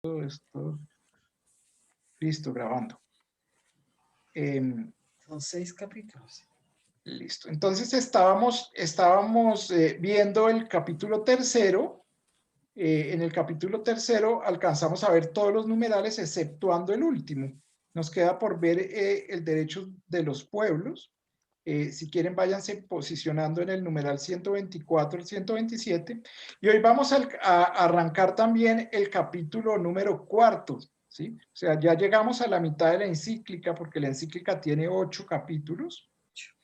Todo esto, listo, grabando. Son 6 capítulos. Listo. Entonces estábamos viendo el capítulo tercero. En el capítulo tercero alcanzamos a ver todos los numerales exceptuando el último. Nos queda por ver el derecho de los pueblos. Si quieren, váyanse posicionando en el numeral 124, el 127. Y hoy vamos a arrancar también el capítulo número cuarto, ¿sí? O sea, ya llegamos a la mitad de la encíclica, porque la encíclica tiene 8 capítulos.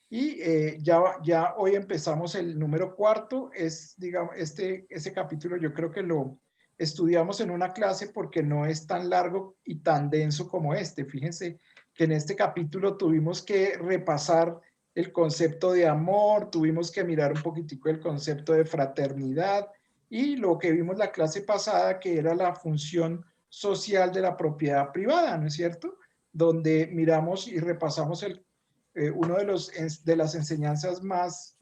Y ya hoy empezamos el número cuarto. Digamos, ese capítulo yo creo que lo estudiamos en una clase porque no es tan largo y tan denso como este. Fíjense que en este capítulo tuvimos que repasar el concepto de amor, tuvimos que mirar un poquitico el concepto de fraternidad y lo que vimos la clase pasada, que era la función social de la propiedad privada, ¿no es cierto? Donde miramos y repasamos uno de las enseñanzas más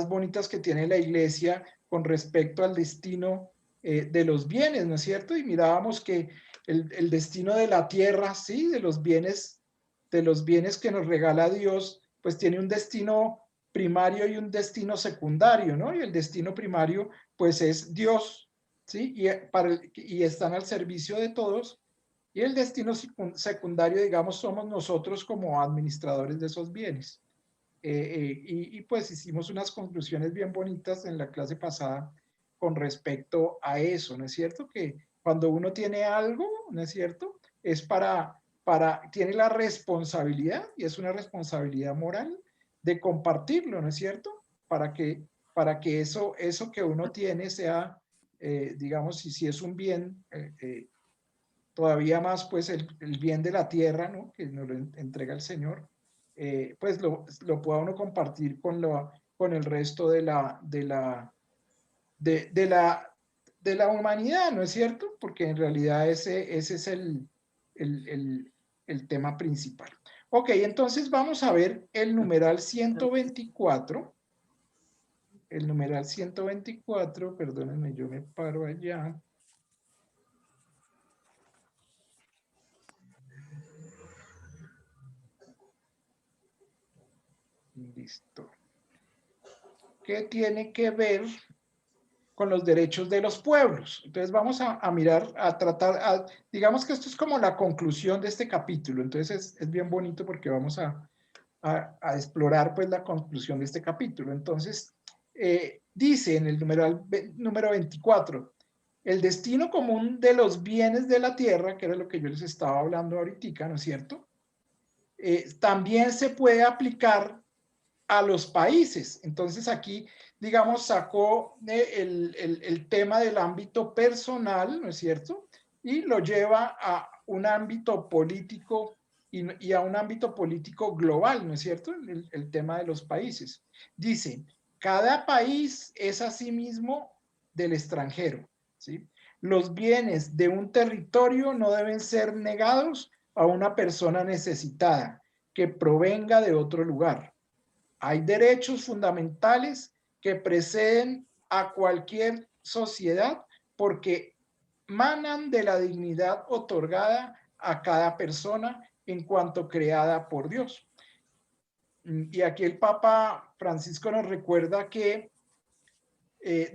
bonitas que tiene la iglesia con respecto al destino de los bienes, ¿no es cierto? Y mirábamos que el destino de la tierra, sí, de los bienes que nos regala Dios, pues tiene un destino primario y un destino secundario, ¿no? Y el destino primario, pues es Dios, ¿sí? Y están al servicio de todos. Y el destino secundario, digamos, somos nosotros como administradores de esos bienes. Pues hicimos unas conclusiones bien bonitas en la clase pasada con respecto a eso, ¿no es cierto? Que cuando uno tiene algo, ¿no es cierto? Es tiene la responsabilidad, y es una responsabilidad moral, de compartirlo, ¿no es cierto? Para que eso que uno tiene sea, digamos, si es un bien, todavía más pues el bien de la tierra, ¿no? Que nos lo entrega el Señor, pues lo pueda uno compartir con el resto de la humanidad, ¿no es cierto? Porque en realidad ese es el, el, el tema principal. Ok, entonces vamos a ver el numeral 124. El numeral 124, perdónenme, yo me paro allá. Listo. ¿Qué tiene que ver con los derechos de los pueblos? Entonces vamos a mirar, digamos que esto es como la conclusión de este capítulo. Entonces es bien bonito porque vamos a explorar pues la conclusión de este capítulo. Entonces dice en el número 24, el destino común de los bienes de la tierra, que era lo que yo les estaba hablando ahorita, ¿no es cierto? También se puede aplicar a los países. Entonces aquí, digamos, sacó el tema del ámbito personal, ¿no es cierto? Y lo lleva a un ámbito político y a un ámbito político global, ¿no es cierto? El tema de los países. Dice, cada país es asimismo del extranjero, ¿sí? Los bienes de un territorio no deben ser negados a una persona necesitada que provenga de otro lugar. Hay derechos fundamentales que preceden a cualquier sociedad porque manan de la dignidad otorgada a cada persona en cuanto creada por Dios. Y aquí el Papa Francisco nos recuerda que,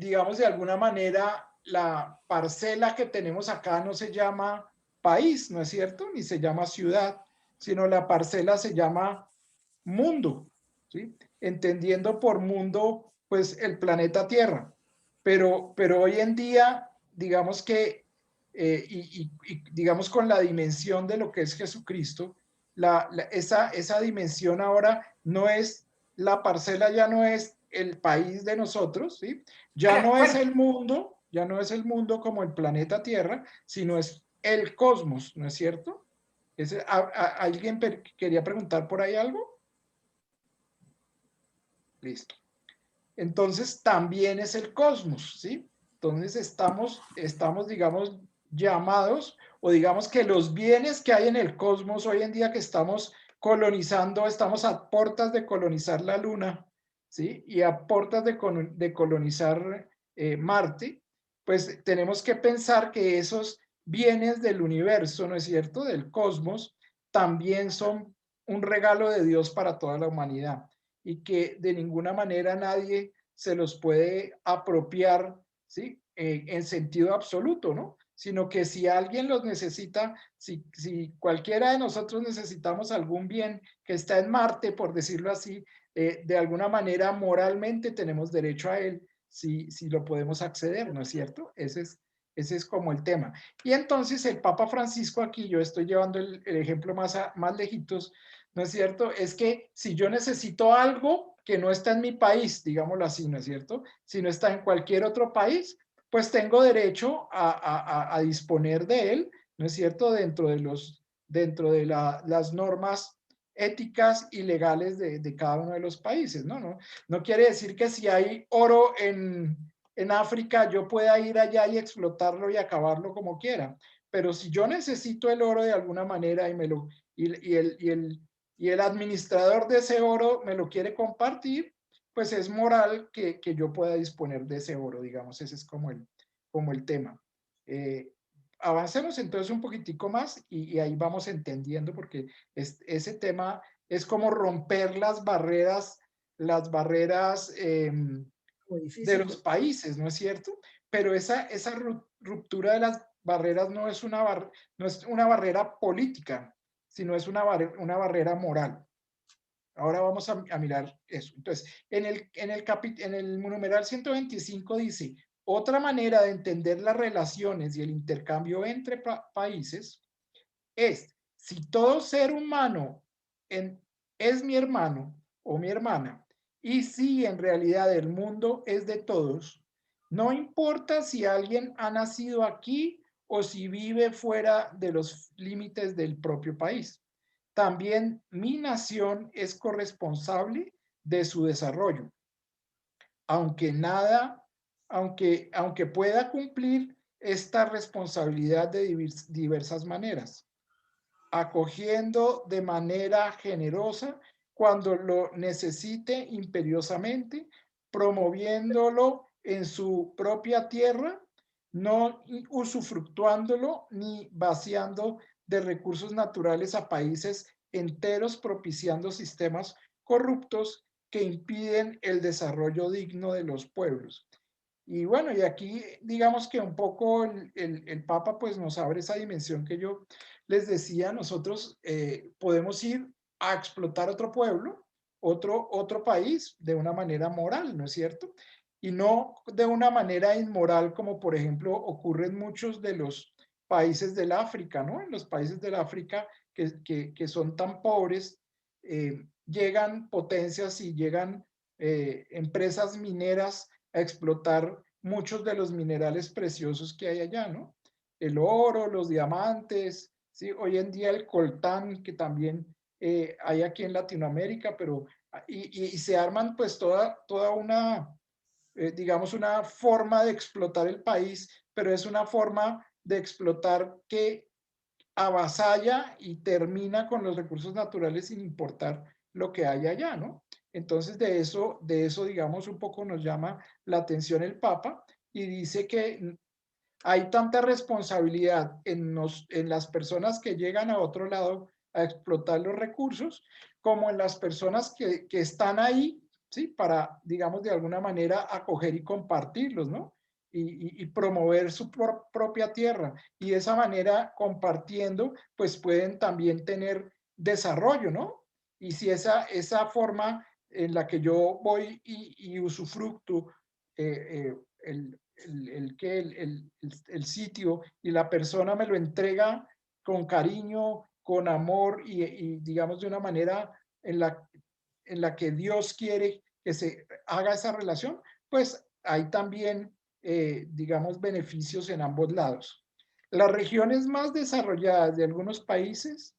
digamos, de alguna manera, la parcela que tenemos acá no se llama país, ¿no es cierto? Ni se llama ciudad, sino la parcela se llama mundo, ¿sí? Entendiendo por mundo, pues el planeta Tierra. Pero hoy en día, digamos que, digamos con la dimensión de lo que es Jesucristo, esa dimensión ahora no es, la parcela ya no es el país de nosotros, ¿sí? Ya no es el mundo, ya no es el mundo como el planeta Tierra, sino es el cosmos, ¿no es cierto? ¿Alguien quería preguntar por ahí algo? Listo. Entonces también es el cosmos, ¿sí? Entonces digamos, llamados, o digamos que los bienes que hay en el cosmos hoy en día que estamos colonizando, estamos a puertas de colonizar la Luna, ¿sí? Y a puertas de colonizar Marte, pues tenemos que pensar que bienes del universo, ¿no es cierto?, del cosmos, también son un regalo de Dios para toda la humanidad y que de ninguna manera nadie se los puede apropiar, ¿sí? En sentido absoluto, ¿no? Sino que si alguien los necesita, si cualquiera de nosotros necesitamos algún bien que está en Marte, por decirlo así, de alguna manera moralmente tenemos derecho a él, si lo podemos acceder, ¿no es cierto? Ese es como el tema. Y entonces el Papa Francisco, aquí yo estoy llevando el ejemplo más lejitos, ¿no es cierto? Es que si yo necesito algo que no está en mi país, digámoslo así, ¿no es cierto? Si no está en cualquier otro país, pues tengo derecho a disponer de él, ¿no es cierto? Dentro de las normas éticas y legales de cada uno de los países, ¿no? No quiere decir que si hay oro en África yo pueda ir allá y explotarlo y acabarlo como quiera. Pero si yo necesito el oro de alguna manera y el administrador de ese oro me lo quiere compartir, pues es moral que yo pueda disponer de ese oro, digamos. Ese es como el tema. Avancemos entonces un poquitico más y ahí vamos entendiendo porque ese tema es como romper las barreras Muy de difícil. los países, ¿no es cierto? Pero esa ruptura de las barreras no es una barrera política, sino es una barrera moral. Ahora vamos a mirar eso. Entonces, en el numeral 125 dice, otra manera de entender las relaciones y el intercambio entre países es, si todo ser humano es mi hermano o mi hermana, y si en realidad el mundo es de todos, no importa si alguien ha nacido aquí o si vive fuera de los límites del propio país. También mi nación es corresponsable de su desarrollo, aunque nada, aunque pueda cumplir esta responsabilidad de diversas maneras, acogiendo de manera generosa cuando lo necesite imperiosamente, promoviéndolo en su propia tierra, no usufructuándolo ni vaciando de recursos naturales a países enteros, propiciando sistemas corruptos que impiden el desarrollo digno de los pueblos. Y bueno, y aquí digamos que un poco el Papa pues nos abre esa dimensión que yo les decía, nosotros podemos ir a explotar otro pueblo, otro país de una manera moral, ¿no es cierto? Y no de una manera inmoral como por ejemplo ocurre en muchos de los países del África, ¿no? En los países del África que son tan pobres, llegan potencias y llegan empresas mineras a explotar muchos de los minerales preciosos que hay allá, ¿no? El oro, los diamantes, ¿sí? Hoy en día el coltán, que también hay aquí en Latinoamérica, pero y se arman pues toda una, digamos, una forma de explotar el país, pero es una forma de explotar que avasalla y termina con los recursos naturales sin importar lo que hay allá, ¿no? Entonces de eso, digamos, un poco nos llama la atención el Papa y dice que hay tanta responsabilidad en las personas que llegan a otro lado a explotar los recursos, como en las personas que están ahí, ¿sí? Para, digamos, de alguna manera acoger y compartirlos, ¿no? Y promover su propia tierra. Y de esa manera, compartiendo, pues pueden también tener desarrollo, ¿no? Y si esa forma en la que yo voy y usufructo el sitio y la persona me lo entrega con cariño, con amor digamos de una manera en la que Dios quiere que se haga esa relación, pues hay también, digamos, beneficios en ambos lados. Las regiones más desarrolladas de algunos países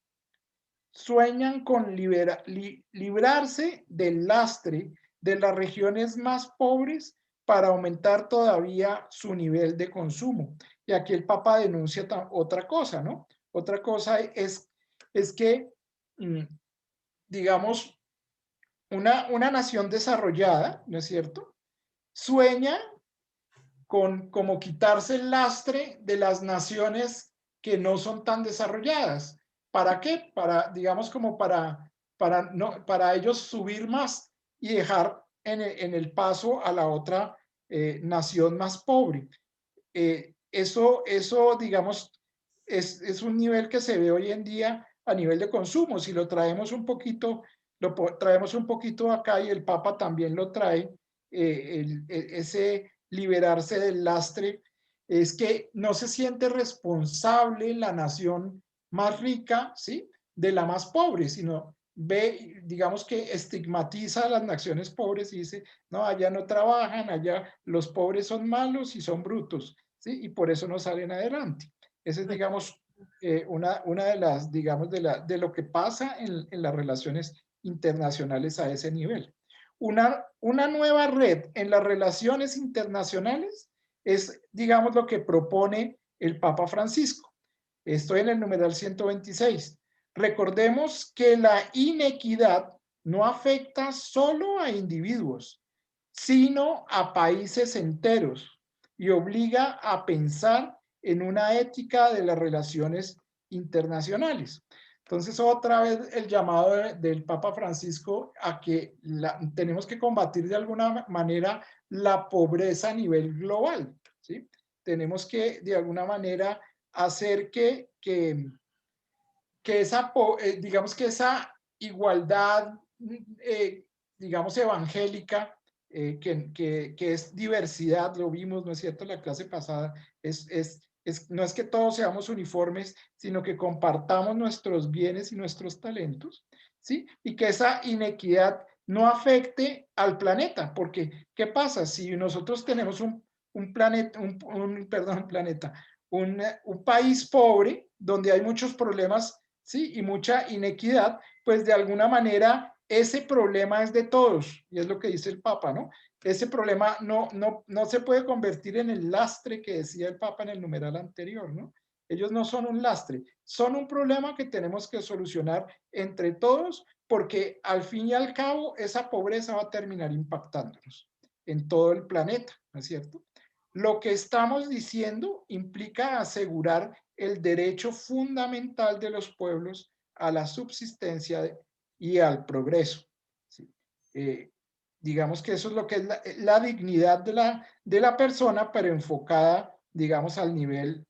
sueñan con librarse del lastre de las regiones más pobres para aumentar todavía su nivel de consumo. Y aquí el Papa denuncia otra cosa, ¿no? Otra cosa es que, digamos, una nación desarrollada, ¿no es cierto? Sueña con como quitarse el lastre de las naciones que no son tan desarrolladas. ¿Para qué? Para, digamos, como para ellos subir más y dejar en el paso a la otra nación más pobre. Eso, digamos, es un nivel que se ve hoy en día a nivel de consumo. Si lo traemos un poquito, traemos un poquito acá y el Papa también lo trae, ese liberarse del lastre, es que no se siente responsable la nación más rica, ¿sí? De la más pobre, sino ve, digamos que estigmatiza a las naciones pobres y dice, no, allá no trabajan, allá los pobres son malos y son brutos, ¿sí? Y por eso no salen adelante. Esa es, digamos, una de las, digamos, de lo que pasa en las relaciones internacionales a ese nivel. Una nueva red en las relaciones internacionales es, digamos, lo que propone el Papa Francisco. Estoy en el numeral 126. Recordemos que la inequidad no afecta solo a individuos, sino a países enteros y obliga a pensar en una ética de las relaciones internacionales. Entonces, otra vez el llamado del Papa Francisco a que tenemos que combatir de alguna manera la pobreza a nivel global, ¿sí? Tenemos que, de alguna manera, hacer que esa, digamos que esa igualdad, digamos, evangélica, que es diversidad, lo vimos, ¿no es cierto?, la clase pasada, no es que todos seamos uniformes, sino que compartamos nuestros bienes y nuestros talentos, ¿sí? Y que esa inequidad no afecte al planeta, porque ¿qué pasa? Si nosotros tenemos un planeta, perdón, planeta, un país pobre, donde hay muchos problemas, ¿sí? Y mucha inequidad, pues de alguna manera ese problema es de todos, y es lo que dice el Papa, ¿no? Ese problema no se puede convertir en el lastre que decía el Papa en el numeral anterior, ¿no? Ellos no son un lastre, son un problema que tenemos que solucionar entre todos, porque al fin y al cabo esa pobreza va a terminar impactándonos en todo el planeta, ¿no es cierto? Lo que estamos diciendo implica asegurar el derecho fundamental de los pueblos a la subsistencia y al progreso. ¿Sí? Digamos que eso es lo que es la dignidad de la persona, pero enfocada, digamos, al nivel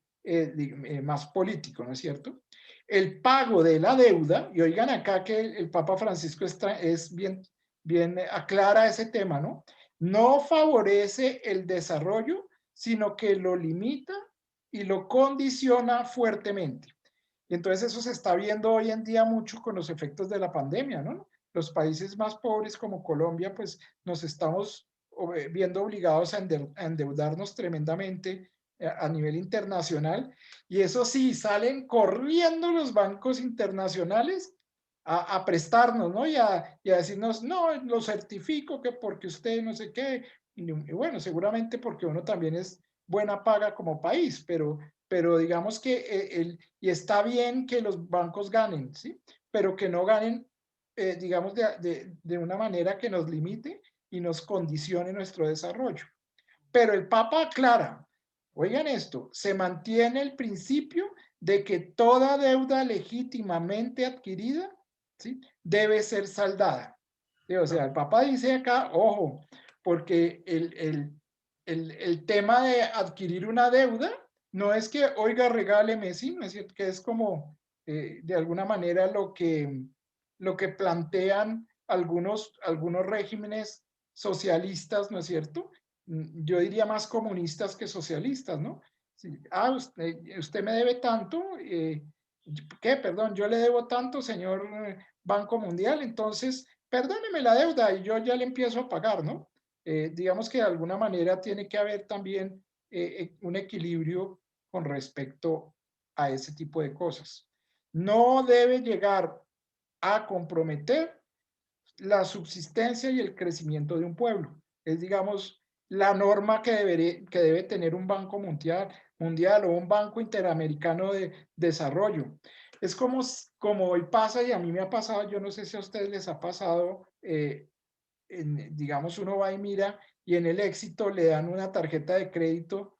más político, ¿no es cierto? El pago de la deuda, y oigan acá que el Papa Francisco es bien aclara ese tema, ¿no? No favorece el desarrollo, sino que lo limita y lo condiciona fuertemente. Y entonces eso se está viendo hoy en día mucho con los efectos de la pandemia, ¿no? Los países más pobres como Colombia, pues nos estamos viendo obligados a endeudarnos tremendamente a nivel internacional. Y eso sí, salen corriendo los bancos internacionales a prestarnos, ¿no? Y a decirnos, no, lo certifico que porque usted no sé qué. Y bueno, seguramente porque uno también es buena paga como país, pero digamos que y está bien que los bancos ganen, ¿sí? Pero que no ganen, digamos, de una manera que nos limite y nos condicione nuestro desarrollo. Pero el Papa aclara, oigan esto, se mantiene el principio de que toda deuda legítimamente adquirida, ¿sí? Debe ser saldada. ¿Sí? O sea, el Papa dice acá, ojo, porque el tema de adquirir una deuda no es que, oiga, regáleme, sí, no es cierto, que es como de alguna manera lo que plantean algunos regímenes socialistas, ¿no es cierto? Yo diría más comunistas que socialistas, ¿no? Sí. Ah, usted me debe tanto, ¿qué? Perdón, yo le debo tanto, señor Banco Mundial, entonces, perdóneme la deuda y yo ya le empiezo a pagar, ¿no? Digamos que de alguna manera tiene que haber también un equilibrio con respecto a ese tipo de cosas. No debe llegar a comprometer la subsistencia y el crecimiento de un pueblo. Es, digamos, la norma que debe tener un banco mundial o un banco interamericano de desarrollo. Es como hoy pasa y a mí me ha pasado, yo no sé si a ustedes les ha pasado, digamos, uno va y mira y en el éxito le dan una tarjeta de crédito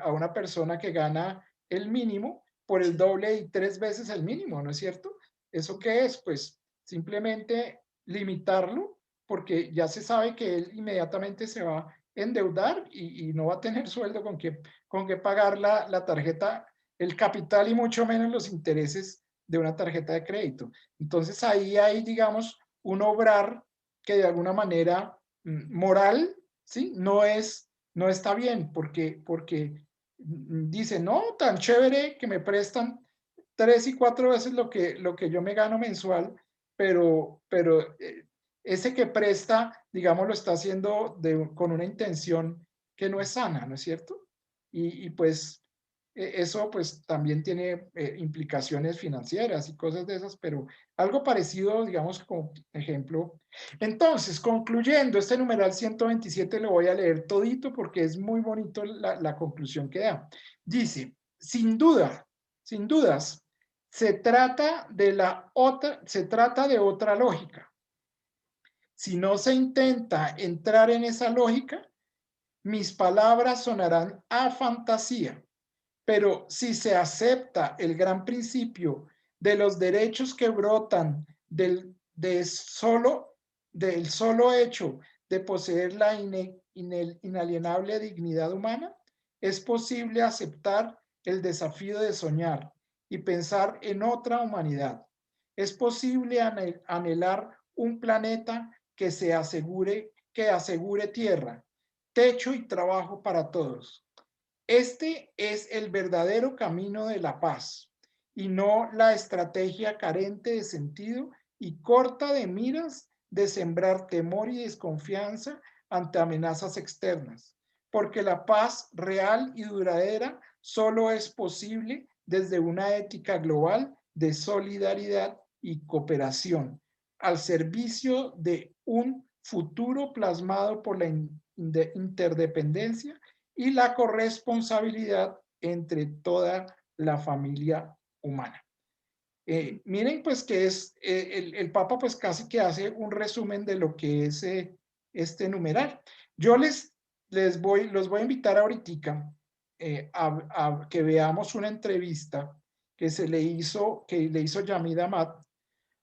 a una persona que gana el mínimo por el doble y 3 veces el mínimo, ¿no es cierto? ¿Eso qué es? Pues simplemente limitarlo, porque ya se sabe que él inmediatamente se va a endeudar y no va a tener sueldo con que pagar la tarjeta, el capital y mucho menos los intereses de una tarjeta de crédito. Entonces ahí hay, digamos, un obrar que de alguna manera moral, ¿sí? No está bien, porque dice, no, tan chévere que me prestan 3 y 4 veces lo que yo me gano mensual, pero ese que presta, digamos, lo está haciendo con una intención que no es sana, ¿no es cierto? Y pues eso pues también tiene implicaciones financieras y cosas de esas, pero algo parecido, digamos, como ejemplo. Entonces, concluyendo, este numeral 127 lo voy a leer todito porque es muy bonito la conclusión que da. Dice, sin duda, sin dudas, se trata de otra lógica. Si no se intenta entrar en esa lógica, mis palabras sonarán a fantasía. Pero si se acepta el gran principio de los derechos que brotan del solo hecho de poseer la inalienable dignidad humana, es posible aceptar el desafío de soñar y pensar en otra humanidad. Es posible anhelar un planeta que asegure tierra, techo y trabajo para todos. Este es el verdadero camino de la paz y no la estrategia carente de sentido y corta de miras de sembrar temor y desconfianza ante amenazas externas, porque la paz real y duradera solo es posible desde una ética global de solidaridad y cooperación al servicio de un futuro plasmado por la interdependencia y la corresponsabilidad entre toda la familia humana. Miren pues que es el Papa pues casi que hace un resumen de lo que es este numeral. Yo los voy a invitar ahorita a que veamos una entrevista que le hizo Yamid Amat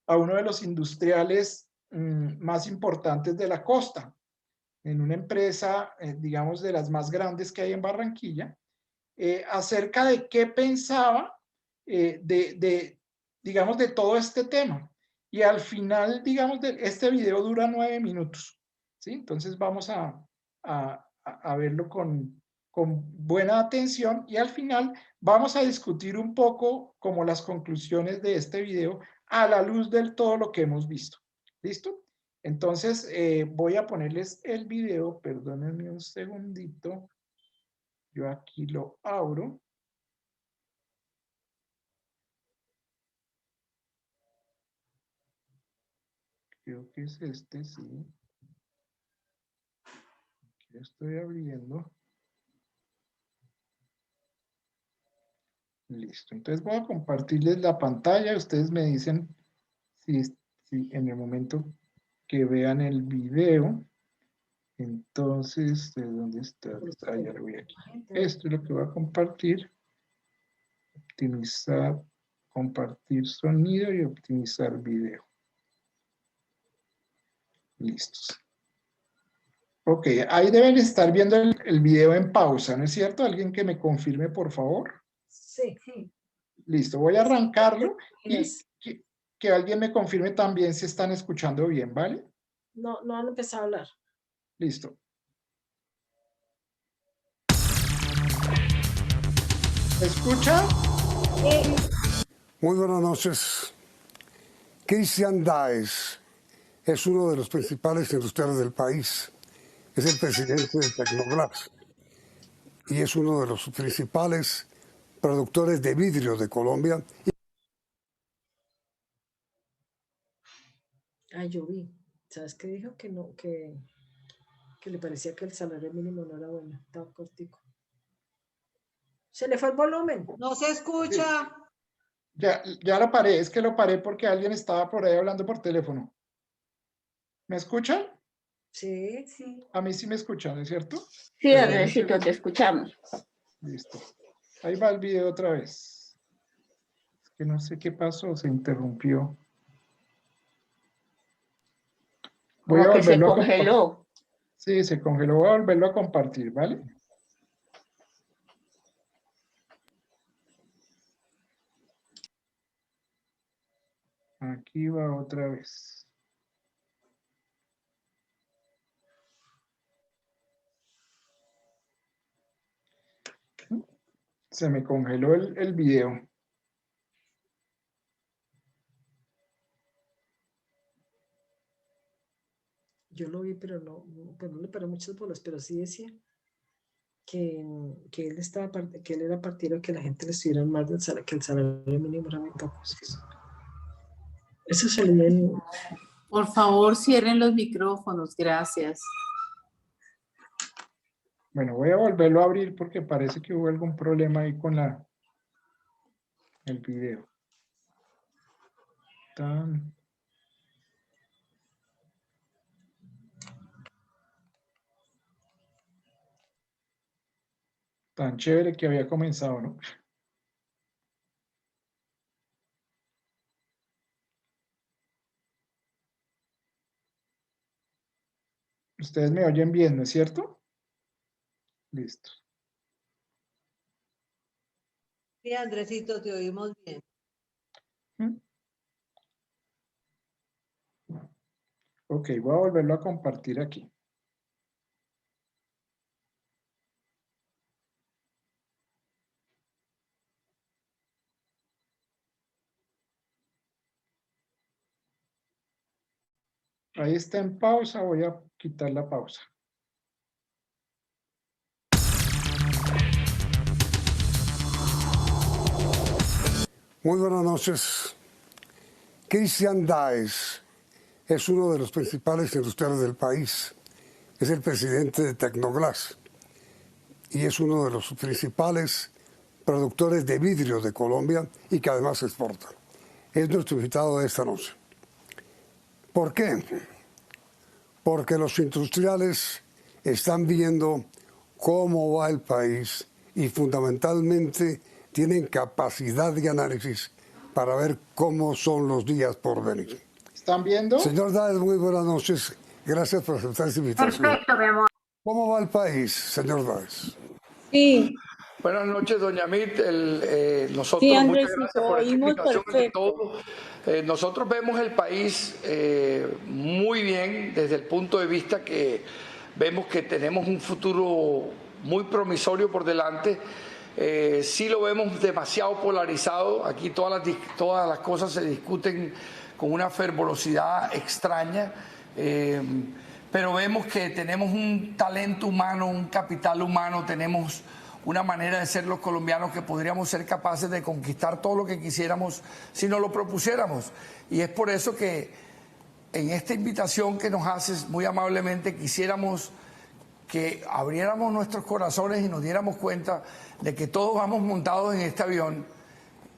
a uno de los industriales más importantes de la costa, en una empresa, digamos, de las más grandes que hay en Barranquilla, acerca de qué pensaba digamos, de todo este tema. Y al final, digamos, este video dura 9 minutos, ¿sí? Entonces vamos a verlo con buena atención y al final vamos a discutir un poco como las conclusiones de este video a la luz de todo lo que hemos visto. ¿Listo? Entonces voy a ponerles el video, perdónenme un segundito. Yo aquí lo abro. Creo que es este, sí. Aquí lo estoy abriendo. Listo. Entonces voy a compartirles la pantalla. Ustedes me dicen si en el momento que vean el video. Entonces, ¿de dónde está? Ah, ya lo voy aquí. Esto es lo que voy a compartir. Optimizar, compartir sonido y optimizar video. Listos. Ok, ahí deben estar viendo el video en pausa, ¿no es cierto? ¿Alguien que me confirme, por favor? Sí, sí. Listo, voy a arrancarlo y que alguien me confirme también si están escuchando bien, ¿vale? No, no han empezado a hablar. Listo. ¿Me escucha? Muy buenas noches. Christian Daes es uno de los principales industriales del país. Es el presidente de Tecnoglass y es uno de los principales productores de vidrio de Colombia. Ah, yo vi. ¿Sabes qué dijo? Que no, que le parecía que el salario mínimo no era bueno, estaba cortico. Se le fue el volumen. No se escucha. Ya lo paré, es que lo paré porque alguien estaba por ahí hablando por teléfono. ¿Me escuchan? Sí, sí. A mí sí me escuchan, ¿no es cierto? Sí, Ernestito, te escuchamos. Listo. Ahí va el video otra vez. Que no sé qué pasó, se interrumpió. Voy a Como que se volverlo a compartir. congeló. Sí, se congeló. Voy a volverlo a compartir, ¿vale? Aquí va otra vez. Se me congeló el video. Yo lo vi, pero pues no le paré muchas bolas, pero sí decía que él era partidario de que la gente le estuviera más del salario, que el salario mínimo era muy poco. Eso salía en... Por favor, cierren los micrófonos, gracias. Bueno, voy a volverlo a abrir porque parece que hubo algún problema ahí con el video. Tan chévere que había comenzado, ¿no? Ustedes me oyen bien, ¿no es cierto? Listo. Sí, Andresito, te oímos bien. Ok, voy a volverlo a compartir aquí. Ahí está en pausa, voy a quitar la pausa. Muy buenas noches. Christian Daes es uno de los principales industriales del país. Es el presidente de Tecnoglass y es uno de los principales productores de vidrio de Colombia y que además exporta. Es nuestro invitado de esta noche. ¿Por qué? Porque los industriales están viendo cómo va el país y fundamentalmente tienen capacidad de análisis para ver cómo son los días por venir. ¿Están viendo? Señor Daes, muy buenas noches. Gracias por aceptar esta invitación. Perfecto, mi amor. ¿Cómo va el país, señor Daes? Sí, Buenas noches, doña Mit. Nosotros, sí, muchas Andresito, gracias por esta oímos invitación ante perfecto. todo. Nosotros vemos el país muy bien desde el punto de vista que vemos que tenemos un futuro muy promisorio por delante. Sí lo vemos demasiado polarizado. Aquí todas las cosas se discuten con una fervorosidad extraña. Pero vemos que tenemos un talento humano, un capital humano, tenemos una manera de ser los colombianos que podríamos ser capaces de conquistar todo lo que quisiéramos si nos lo propusiéramos. Y es por eso que en esta invitación que nos haces muy amablemente quisiéramos que abriéramos nuestros corazones y nos diéramos cuenta de que todos vamos montados en este avión,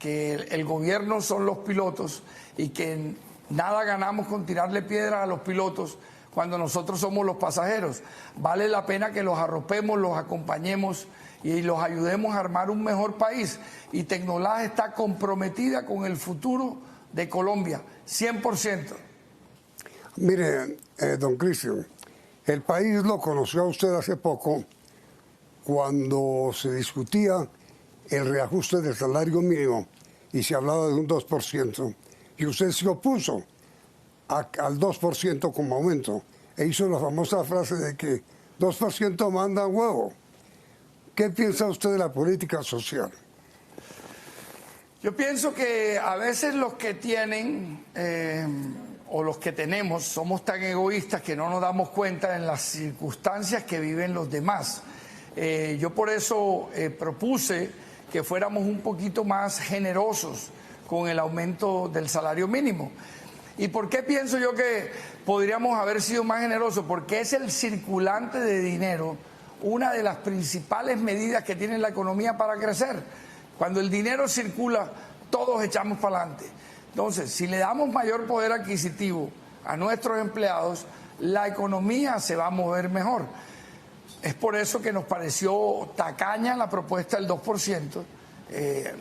que el gobierno son los pilotos y que nada ganamos con tirarle piedras a los pilotos cuando nosotros somos los pasajeros. Vale la pena que los arropemos, los acompañemos y los ayudemos a armar un mejor país. Y Tecnoglass está comprometida con el futuro de Colombia, 100%. Mire, don Cristian, el país lo conoció a usted hace poco cuando se discutía el reajuste del salario mínimo y se hablaba de un 2%, y usted se opuso al 2% como aumento e hizo la famosa frase de que 2% manda huevo. ¿Qué piensa usted de la política social? Yo pienso que a veces los que tienen o los que tenemos somos tan egoístas que no nos damos cuenta en las circunstancias que viven los demás. Yo por eso propuse que fuéramos un poquito más generosos con el aumento del salario mínimo. ¿Y por qué pienso yo que podríamos haber sido más generosos? Porque es el circulante de dinero una de las principales medidas que tiene la economía para crecer. Cuando el dinero circula, todos echamos para adelante. Entonces, si le damos mayor poder adquisitivo a nuestros empleados, la economía se va a mover mejor. Es por eso que nos pareció tacaña la propuesta del 2%.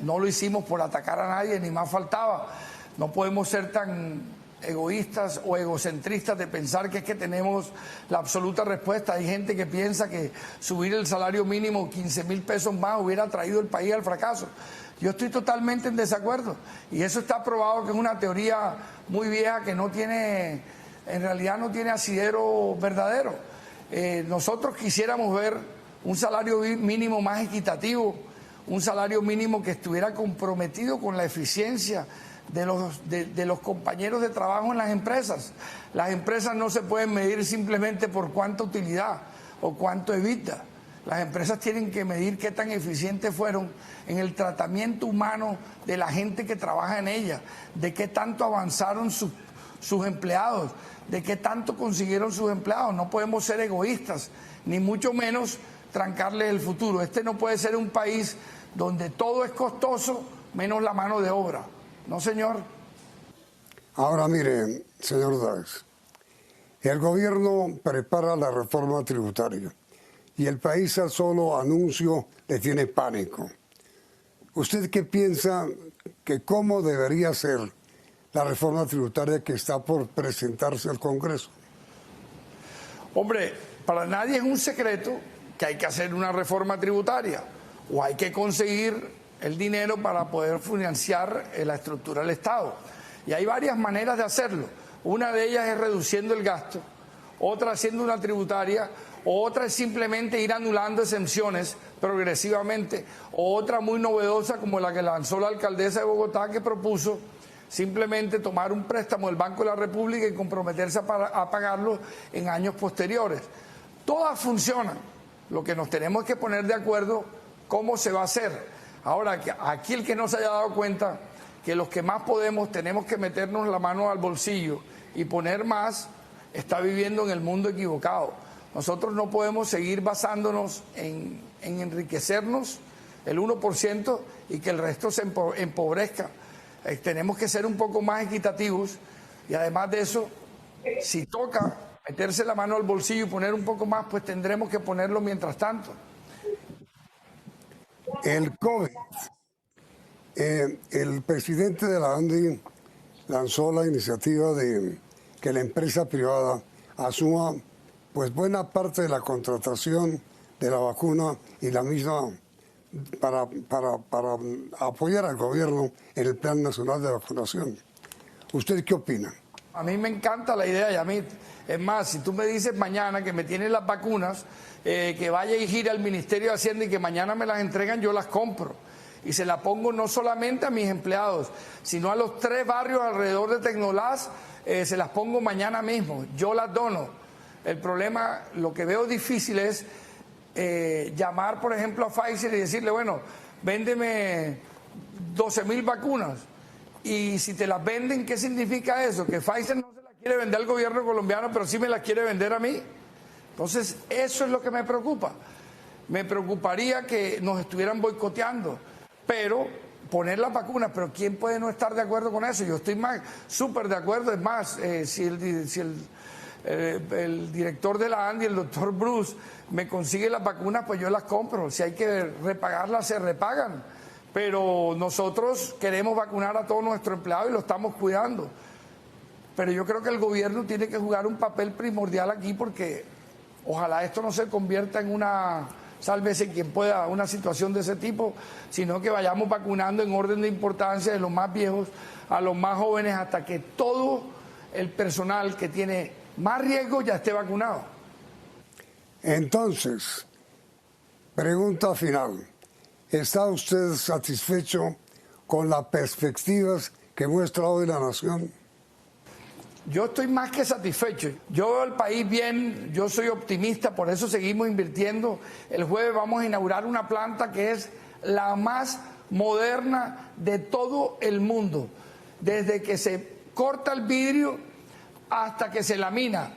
No lo hicimos por atacar a nadie, ni más faltaba. No podemos ser tan egoístas o egocentristas de pensar que es que tenemos la absoluta respuesta. Hay gente que piensa que subir el salario mínimo 15.000 pesos más hubiera traído el país al fracaso. Yo estoy totalmente en desacuerdo y eso está probado que es una teoría muy vieja que no tiene, en realidad no tiene asidero verdadero. Nosotros quisiéramos ver un salario mínimo más equitativo, un salario mínimo que estuviera comprometido con la eficiencia de los compañeros de trabajo en las empresas. Las empresas no se pueden medir simplemente por cuánta utilidad o cuánto evita. Las empresas tienen que medir qué tan eficientes fueron en el tratamiento humano de la gente que trabaja en ellas, de qué tanto avanzaron sus empleados, de qué tanto consiguieron sus empleados. No podemos ser egoístas, ni mucho menos trancarles el futuro. Este no puede ser un país donde todo es costoso, menos la mano de obra. No, señor. Ahora mire, señor Dáez, el gobierno prepara la reforma tributaria y el país al solo anuncio le tiene pánico. ¿Usted qué piensa que cómo debería ser la reforma tributaria que está por presentarse al Congreso? Hombre, para nadie es un secreto que hay que hacer una reforma tributaria o hay que conseguir el dinero para poder financiar la estructura del Estado. Y hay varias maneras de hacerlo. Una de ellas es reduciendo el gasto, otra haciendo una tributaria, otra es simplemente ir anulando exenciones progresivamente, o otra muy novedosa como la que lanzó la alcaldesa de Bogotá, que propuso simplemente tomar un préstamo del Banco de la República y comprometerse a pagarlo en años posteriores. Todas funcionan. Lo que nos tenemos que poner de acuerdo cómo se va a hacer. Ahora, aquí el que no se haya dado cuenta que los que más podemos tenemos que meternos la mano al bolsillo y poner más, está viviendo en el mundo equivocado. Nosotros no podemos seguir basándonos en enriquecernos el 1% y que el resto se empobrezca. Tenemos que ser un poco más equitativos y además de eso, si toca meterse la mano al bolsillo y poner un poco más, pues tendremos que ponerlo mientras tanto. El COVID. El presidente de la ANDI lanzó la iniciativa de que la empresa privada asuma pues buena parte de la contratación de la vacuna y la misma para apoyar al gobierno en el Plan Nacional de Vacunación. ¿Usted qué opina? A mí me encanta la idea, Yamit. Es más, si tú me dices mañana que me tienen las vacunas, que vaya y gire al Ministerio de Hacienda y que mañana me las entregan, yo las compro. Y se las pongo no solamente a mis empleados, sino a los 3 barrios alrededor de Tecnolás, se las pongo mañana mismo. Yo las dono. El problema, lo que veo difícil es llamar, por ejemplo, a Pfizer y decirle, bueno, véndeme 12.000 vacunas. Y si te las venden, ¿qué significa eso? Que Pfizer no se las quiere vender al gobierno colombiano, pero sí me las quiere vender a mí. Entonces, eso es lo que me preocupa. Me preocuparía que nos estuvieran boicoteando, pero poner las vacunas, pero ¿quién puede no estar de acuerdo con eso? Yo estoy súper de acuerdo. Es más, si el director de la ANDI, el doctor Bruce, me consigue las vacunas, pues yo las compro. Si hay que repagarlas, se repagan. Pero nosotros queremos vacunar a todos nuestros empleados y lo estamos cuidando. Pero yo creo que el gobierno tiene que jugar un papel primordial aquí porque ojalá esto no se convierta en una, sálvese quien pueda, una situación de ese tipo, sino que vayamos vacunando en orden de importancia de los más viejos a los más jóvenes hasta que todo el personal que tiene más riesgo ya esté vacunado. Entonces, pregunta final. ¿Está usted satisfecho con las perspectivas que muestra hoy la nación? Yo estoy más que satisfecho. Yo veo el país bien, yo soy optimista, por eso seguimos invirtiendo. El jueves vamos a inaugurar una planta que es la más moderna de todo el mundo. Desde que se corta el vidrio hasta que se lamina.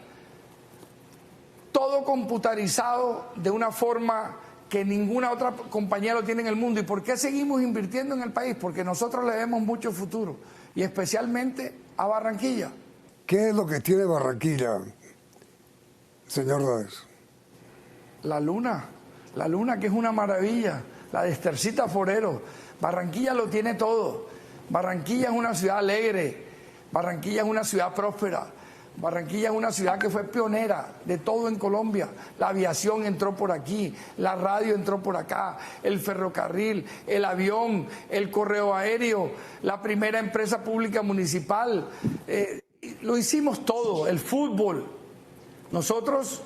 Todo computarizado de una forma que ninguna otra compañía lo tiene en el mundo. ¿Y por qué seguimos invirtiendo en el país? Porque nosotros le vemos mucho futuro, y especialmente a Barranquilla. ¿Qué es lo que tiene Barranquilla, señor Dáez? La luna que es una maravilla, la de Estercita Forero. Barranquilla lo tiene todo. Barranquilla es una ciudad alegre, Barranquilla es una ciudad próspera, Barranquilla es una ciudad que fue pionera de todo en Colombia. La aviación entró por aquí, la radio entró por acá, el ferrocarril, el avión, el correo aéreo, la primera empresa pública municipal. Lo hicimos todo, el fútbol. Nosotros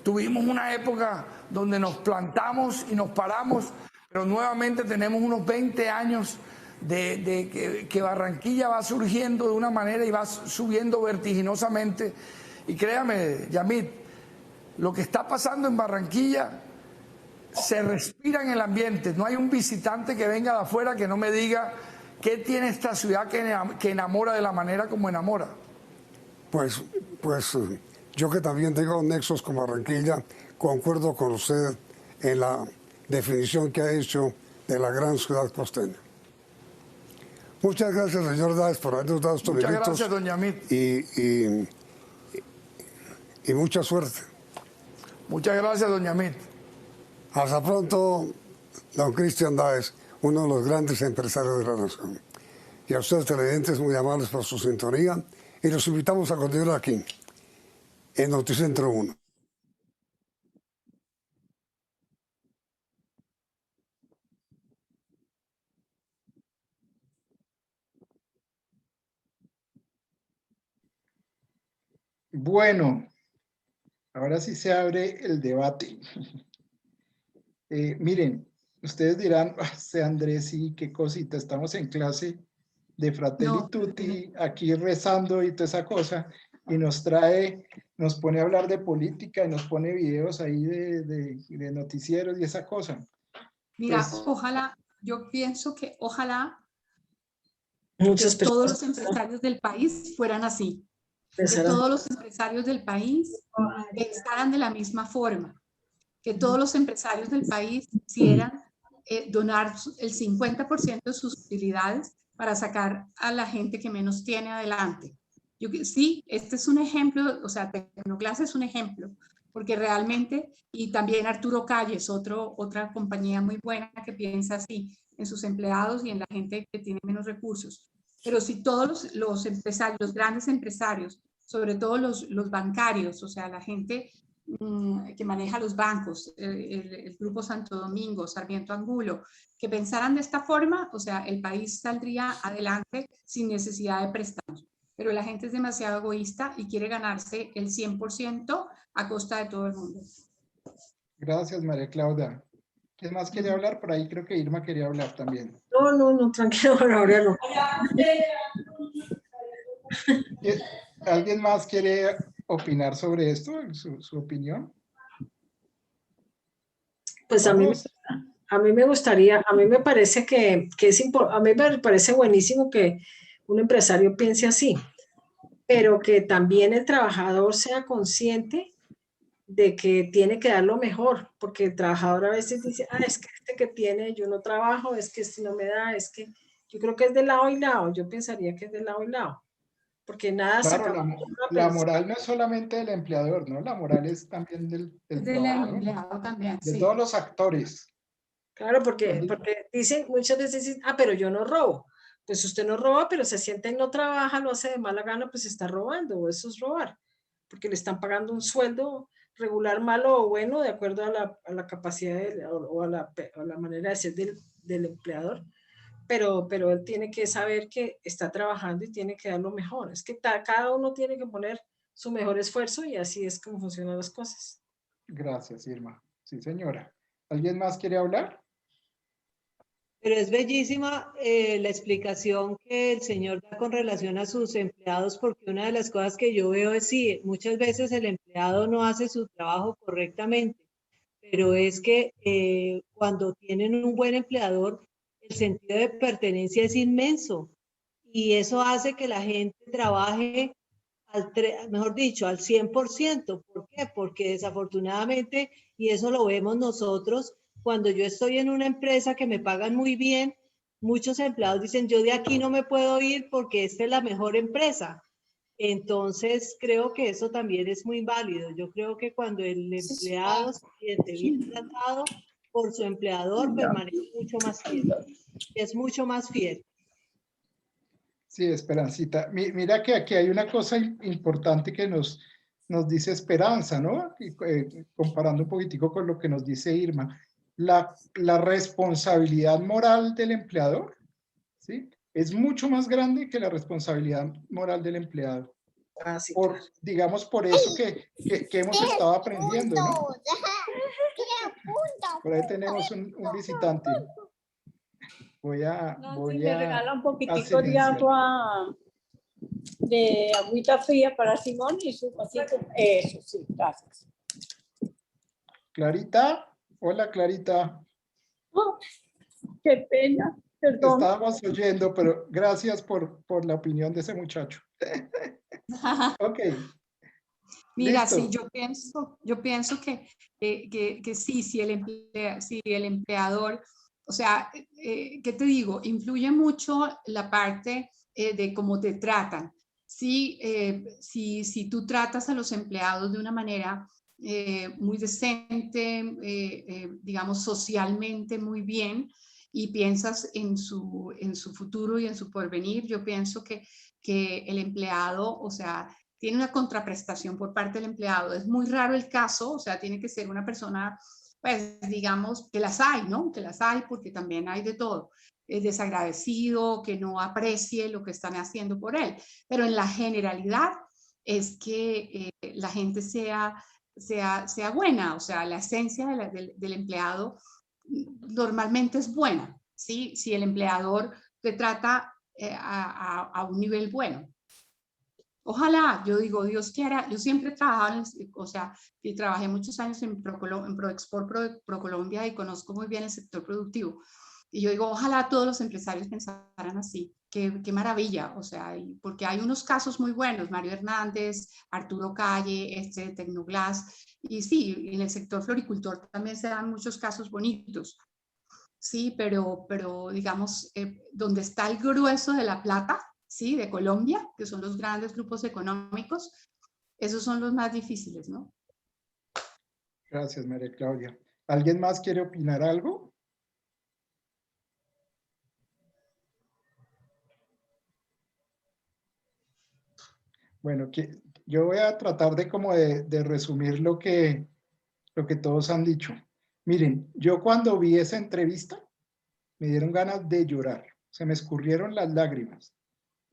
tuvimos una época donde nos plantamos y nos paramos, pero nuevamente tenemos unos 20 años de que Barranquilla va surgiendo de una manera y va subiendo vertiginosamente. Y créame, Yamit, lo que está pasando en Barranquilla se respira en el ambiente. No hay un visitante que venga de afuera que no me diga qué tiene esta ciudad que enamora de la manera como enamora. Pues yo que también tengo nexos con Barranquilla, concuerdo con usted en la definición que ha hecho de la gran ciudad costeña. Muchas gracias, señor Dáez, por habernos dado estos minutos. Muchas gracias, doña Mit. Y mucha suerte. Muchas gracias, doña Mit. Hasta pronto, don Cristian Dáez, uno de los grandes empresarios de la nación. Y a ustedes, televidentes, muy amables por su sintonía. Y los invitamos a continuar aquí, en Noticentro 1. Bueno, ahora sí se abre el debate. Miren, ustedes dirán, Andrés, sí, qué cosita, estamos en clase de Fratelli Tutti, aquí rezando y toda esa cosa, y nos pone a hablar de política, y nos pone videos ahí de noticieros y esa cosa. Mira, pues, ojalá, yo pienso que ojalá que todos los empresarios del país fueran así. Que todos los empresarios del país pensaran de la misma forma, que todos los empresarios del país quisieran donar el 50% de sus utilidades para sacar a la gente que menos tiene adelante. Sí, este es un ejemplo, o sea, Tecnoclase es un ejemplo, porque realmente, y también Arturo Calles, otra compañía muy buena que piensa así en sus empleados y en la gente que tiene menos recursos. Pero si todos los empresarios, los grandes empresarios, sobre todo los bancarios, o sea, la gente que maneja los bancos, el Grupo Santo Domingo, Sarmiento Angulo, que pensaran de esta forma, o sea, el país saldría adelante sin necesidad de préstamos. Pero la gente es demasiado egoísta y quiere ganarse el 100% a costa de todo el mundo. Gracias, María Claudia. ¿Quién más quería hablar? Por ahí creo que Irma quería hablar también. No, tranquilo, ahora no. ¿Alguien más quiere opinar sobre esto? ¿Su opinión? Pues a mí me gustaría, a mí me parece que es importante, a mí me parece buenísimo que un empresario piense así, pero que también el trabajador sea consciente de que tiene que dar lo mejor, porque el trabajador a veces dice, es que este que tiene, yo no trabajo, es que este no me da, es que yo creo que es de lado y lado, yo pensaría que es de lado y lado, porque nada claro, saca la moral no es solamente del empleador, ¿no? La moral es también del empleado también, de sí. todos los actores. Claro, porque dicen, muchas veces dicen, pero yo no robo. Pues usted no roba, pero se siente y no trabaja, lo hace de mala gana, pues está robando, o eso es robar, porque le están pagando un sueldo regular, malo o bueno, de acuerdo a la capacidad o a la manera de ser del empleador, pero él tiene que saber que está trabajando y tiene que dar lo mejor. Es que cada uno tiene que poner su mejor esfuerzo y así es como funcionan las cosas. Gracias, Irma. Sí, señora. ¿Alguien más quiere hablar? Pero es bellísima la explicación que el señor da con relación a sus empleados, porque una de las cosas que yo veo es sí, muchas veces el empleado no hace su trabajo correctamente, pero es que cuando tienen un buen empleador, el sentido de pertenencia es inmenso y eso hace que la gente trabaje mejor dicho, al 100%. ¿Por qué? Porque desafortunadamente, y eso lo vemos nosotros, cuando yo estoy en una empresa que me pagan muy bien, muchos empleados dicen, yo de aquí no me puedo ir porque esta es la mejor empresa. Entonces, creo que eso también es muy válido. Yo creo que cuando el empleado se siente bien tratado por su empleador, permanece mucho más tiempo. es mucho más fiel. Sí, Esperancita. Mira que aquí hay una cosa importante que nos dice Esperanza, ¿no? Comparando un poquitico con lo que nos dice Irma. La responsabilidad moral del empleador, ¿sí? Es mucho más grande que la responsabilidad moral del empleado. Ah, sí, Por, claro. digamos, por eso que hemos estado aprendiendo, ¿no? Por ahí tenemos un visitante. Voy Si me regala un a poquitico de silenciar. agua, de agüita fría para Simón y su vasito. Eso, sí, gracias. Clarita, hola Clarita. Oh, qué pena, perdón. Estábamos oyendo, pero gracias por la opinión de ese muchacho. Ok. Mira, Listo. sí, yo pienso que sí, si el empleador, o sea, ¿qué te digo? Influye mucho la parte de cómo te tratan. Si tú tratas a los empleados de una manera muy decente, digamos, socialmente muy bien, y piensas en su futuro y en su porvenir, yo pienso que el empleado, o sea, tiene una contraprestación por parte del empleado. Es muy raro el caso, o sea, tiene que ser una persona, pues, digamos, que las hay, ¿no? Que las hay porque también hay de todo. Desagradecido, que no aprecie lo que están haciendo por él. Pero en la generalidad es que la gente sea buena, o sea, la esencia del empleado normalmente es buena, ¿sí? Si el empleador te trata a un nivel bueno. Ojalá, yo digo, Dios quiera, yo siempre he trabajado, o sea, y trabajé muchos años en ProExport, ProColombia, y conozco muy bien el sector productivo. Y yo digo, ojalá todos los empresarios pensaran así. Qué maravilla, o sea, porque hay unos casos muy buenos, Mario Hernández, Arturo Calle, Tecnoglass, y sí, en el sector floricultor también se dan muchos casos bonitos. Sí, pero digamos, donde está el grueso de la plata, ¿sí? De Colombia, que son los grandes grupos económicos, esos son los más difíciles, ¿no? Gracias, María Claudia. ¿Alguien más quiere opinar algo? Bueno, yo voy a tratar de resumir lo que todos han dicho. Miren, yo cuando vi esa entrevista, me dieron ganas de llorar. Se me escurrieron las lágrimas.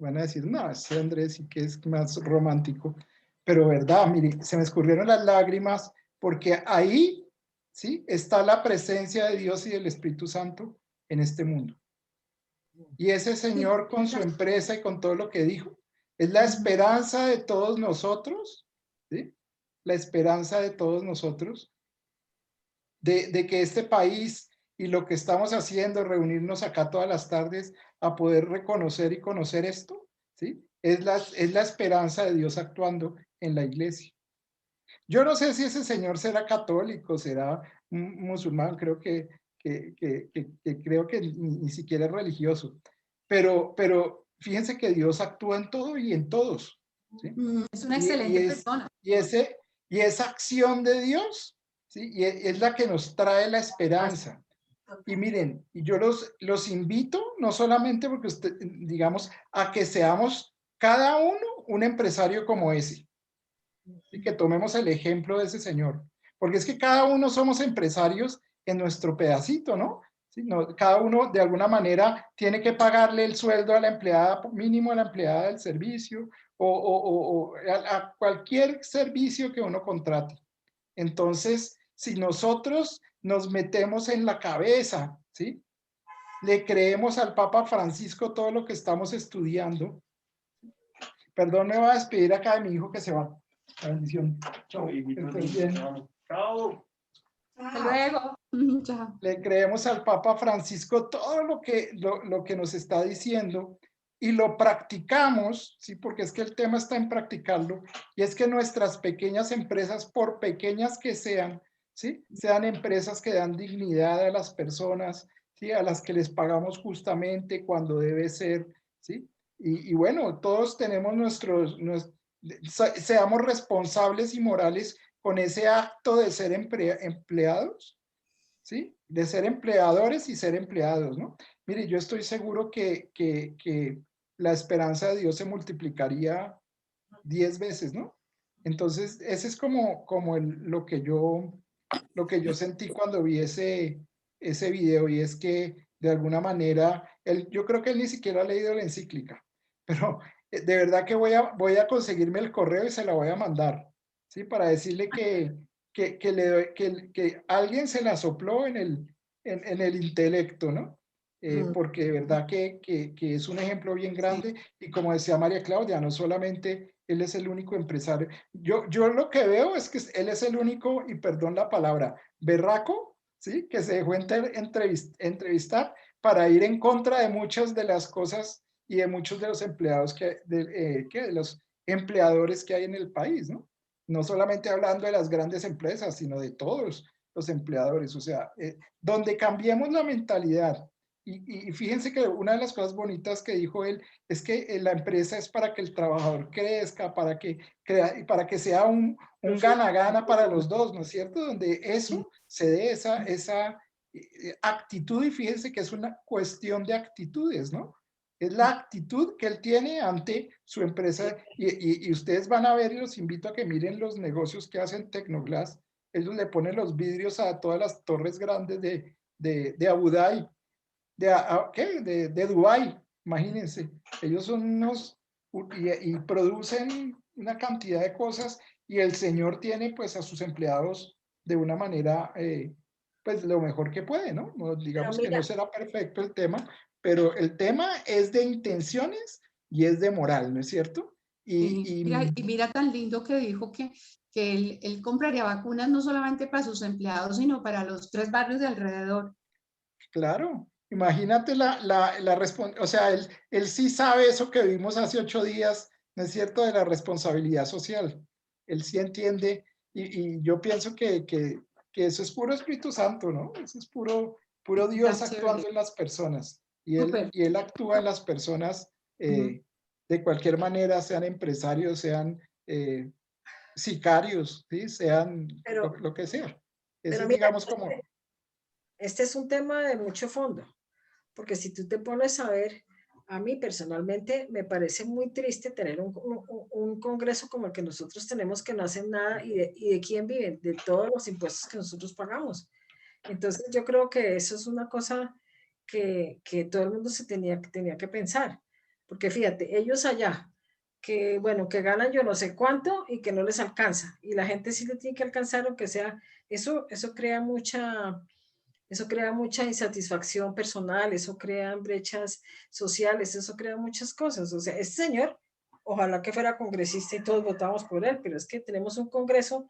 Van a decir, no, ese Andrés sí que es más romántico. Pero verdad, miren, se me escurrieron las lágrimas porque ahí, ¿sí? Está la presencia de Dios y del Espíritu Santo en este mundo. Y ese señor con su empresa y con todo lo que dijo, es la esperanza de todos nosotros, ¿sí? La esperanza de todos nosotros, de que este país y lo que estamos haciendo, reunirnos acá todas las tardes a poder reconocer y conocer esto, ¿sí? Es la esperanza de Dios actuando en la iglesia. Yo no sé si ese señor será católico, será musulmán, creo que creo que ni siquiera es religioso, pero fíjense que Dios actúa en todo y en todos, ¿sí? Es una excelente persona. Y esa acción de Dios, ¿sí? Y es la que nos trae la esperanza. Y miren, yo los invito, no solamente porque usted, digamos, a que seamos cada uno un empresario como ese, y que tomemos el ejemplo de ese señor, porque es que cada uno somos empresarios en nuestro pedacito, ¿no? ¿Sí? No, cada uno de alguna manera tiene que pagarle el sueldo a la empleada, mínimo a la empleada del servicio, o a cualquier servicio que uno contrate. Entonces, si nosotros nos metemos en la cabeza, ¿sí? Le creemos al Papa Francisco todo lo que estamos estudiando. Perdón, me voy a despedir acá de mi hijo que se va. La bendición. Chao. Chao. Hasta luego. Chao. Le creemos al Papa Francisco todo lo que nos está diciendo y lo practicamos, ¿sí? Porque es que el tema está en practicarlo, y es que nuestras pequeñas empresas, por pequeñas que sean, ¿sí? Sean empresas que dan dignidad a las personas, ¿sí? A las que les pagamos justamente cuando debe ser, ¿sí? Y bueno, todos tenemos seamos responsables y morales con ese acto de ser empleados, ¿sí? De ser empleadores y ser empleados, ¿no? mire, yo estoy seguro que la esperanza de Dios se multiplicaría 10 veces, ¿no? Entonces, ese es como lo que yo sentí cuando vi ese video, y es que de alguna manera, yo creo que él ni siquiera ha leído la encíclica, pero de verdad que voy a conseguirme el correo y se la voy a mandar, ¿sí? Para decirle que alguien se la sopló en el intelecto, ¿no? Porque de verdad que es un ejemplo bien grande, y como decía María Claudia, no solamente él es el único empresario. Yo lo que veo es que él es el único, y perdón la palabra, berraco, ¿sí? Que se dejó entrevistar para ir en contra de muchas de las cosas y de muchos de los empleados de los empleadores que hay en el país, ¿no? No solamente hablando de las grandes empresas, sino de todos los empleadores. O sea, donde cambiemos la mentalidad. Y fíjense que una de las cosas bonitas que dijo él es que la empresa es para que el trabajador crezca, para que sea un gana-gana para los dos, ¿no es cierto? Donde eso se dé esa actitud, y fíjense que es una cuestión de actitudes, ¿no? Es la actitud que él tiene ante su empresa, y ustedes van a ver, y los invito a que miren los negocios que hacen Tecnoglass. Ellos le ponen los vidrios a todas las torres grandes de Abu Dhabi, de Dubái, imagínense. Ellos son y producen una cantidad de cosas, y el señor tiene pues a sus empleados de una manera, pues lo mejor que puede, ¿no? Digamos que no será perfecto el tema, pero el tema es de intenciones y es de moral, ¿no es cierto? Y mira tan lindo que dijo que él compraría vacunas no solamente para sus empleados, sino para los 3 barrios de alrededor. Claro, imagínate o sea, él sí sabe eso que vimos hace 8 días, ¿no es cierto?, de la responsabilidad social. Él sí entiende, y yo pienso que eso es puro Espíritu Santo, ¿no? Eso es puro Dios actuando en las personas. Y él actúa en las personas de cualquier manera, sean empresarios, sean sicarios, ¿sí? Sean lo que sea. Eso es, digamos, como... Este es un tema de mucho fondo, porque si tú te pones a ver, a mí personalmente me parece muy triste tener un Congreso como el que nosotros tenemos, que no hacen nada, y de quién viven, de todos los impuestos que nosotros pagamos. Entonces yo creo que eso es una cosa que todo el mundo se tenía que pensar, porque fíjate, ellos allá, que bueno, que ganan yo no sé cuánto y que no les alcanza, y la gente sí le tiene que alcanzar, aunque sea, eso crea mucha insatisfacción personal, eso crea brechas sociales, eso crea muchas cosas. O sea, este señor, ojalá que fuera congresista y todos votamos por él, pero es que tenemos un Congreso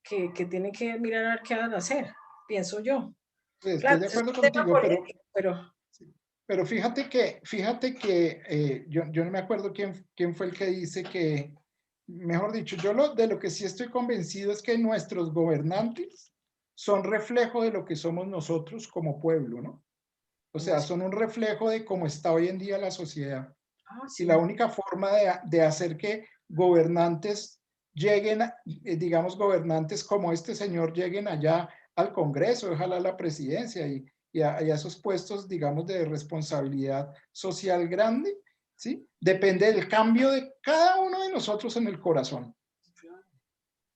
que tiene que mirar a ver qué van a hacer, pienso yo. Estoy claro, de acuerdo contigo, pero fíjate que yo no me acuerdo quién fue el que dice que, mejor dicho, de lo que sí estoy convencido es que nuestros gobernantes son reflejo de lo que somos nosotros como pueblo, ¿no? O sea, son un reflejo de cómo está hoy en día la sociedad. Sí. Y la única forma de hacer que gobernantes lleguen, digamos, gobernantes como este señor lleguen allá al Congreso, ojalá a la presidencia y a esos puestos, digamos, de responsabilidad social grande, ¿sí? Depende del cambio de cada uno de nosotros en el corazón.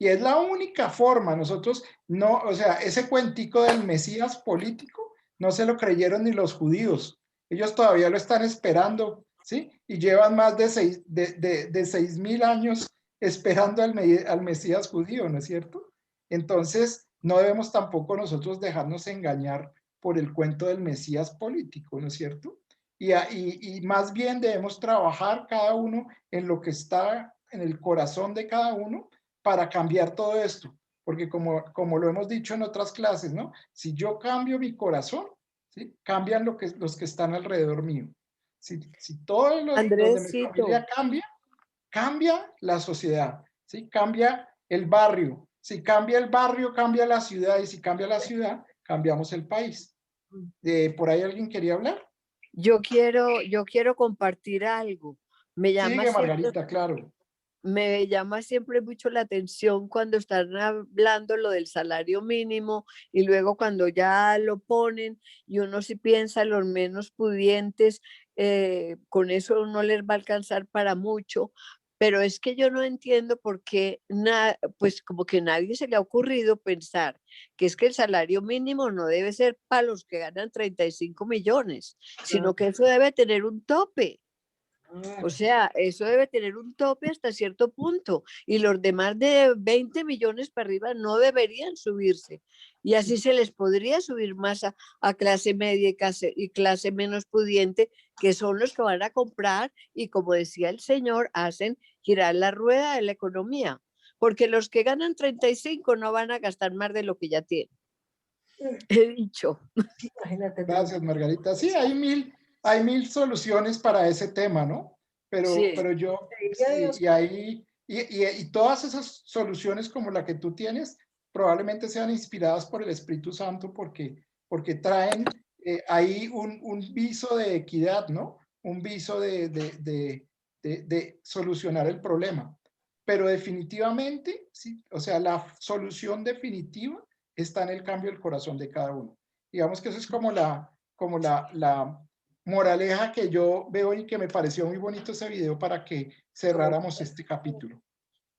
Y es la única forma. Nosotros no, o sea, ese cuentico del Mesías político no se lo creyeron ni los judíos. Ellos todavía lo están esperando, ¿sí? Y llevan más de 6.000 años esperando al Mesías judío, ¿no es cierto? Entonces, no debemos tampoco nosotros dejarnos engañar por el cuento del Mesías político, ¿no es cierto? Y más bien debemos trabajar cada uno en lo que está en el corazón de cada uno para cambiar todo esto, porque como lo hemos dicho en otras clases, ¿no? Si yo cambio mi corazón, ¿sí? Cambian los que están alrededor mío. Si todos los de mi familia cambia la sociedad, ¿sí? Cambia el barrio. Si cambia el barrio, cambia la ciudad, y si cambia la ciudad, cambiamos el país. ¿Por ahí alguien quería hablar? Yo quiero compartir algo. Me llama Sigue, Margarita, claro. me llama siempre mucho la atención cuando están hablando lo del salario mínimo y luego cuando ya lo ponen y uno sí piensa los menos pudientes, con eso no les va a alcanzar para mucho, pero es que yo no entiendo por qué, pues como que nadie se le ha ocurrido pensar que es que el salario mínimo no debe ser para los que ganan 35 millones, sino que eso debe tener un tope. O sea, eso debe tener un tope hasta cierto punto y los demás de 20 millones para arriba no deberían subirse. Y así se les podría subir más a clase media y clase menos pudiente, que son los que van a comprar y, como decía el señor, hacen girar la rueda de la economía. Porque los que ganan 35 no van a gastar más de lo que ya tienen. He dicho. Gracias, Margarita. Sí, hay mil soluciones para ese tema, ¿no? Pero, Sí. pero yo, y todas esas soluciones como la que tú tienes, probablemente sean inspiradas por el Espíritu Santo porque traen ahí un viso de equidad, ¿no? Un viso de solucionar el problema. Pero definitivamente, sí, o sea, la solución definitiva está en el cambio del corazón de cada uno. Digamos que eso es como la moraleja que yo veo y que me pareció muy bonito ese video para que cerráramos este capítulo.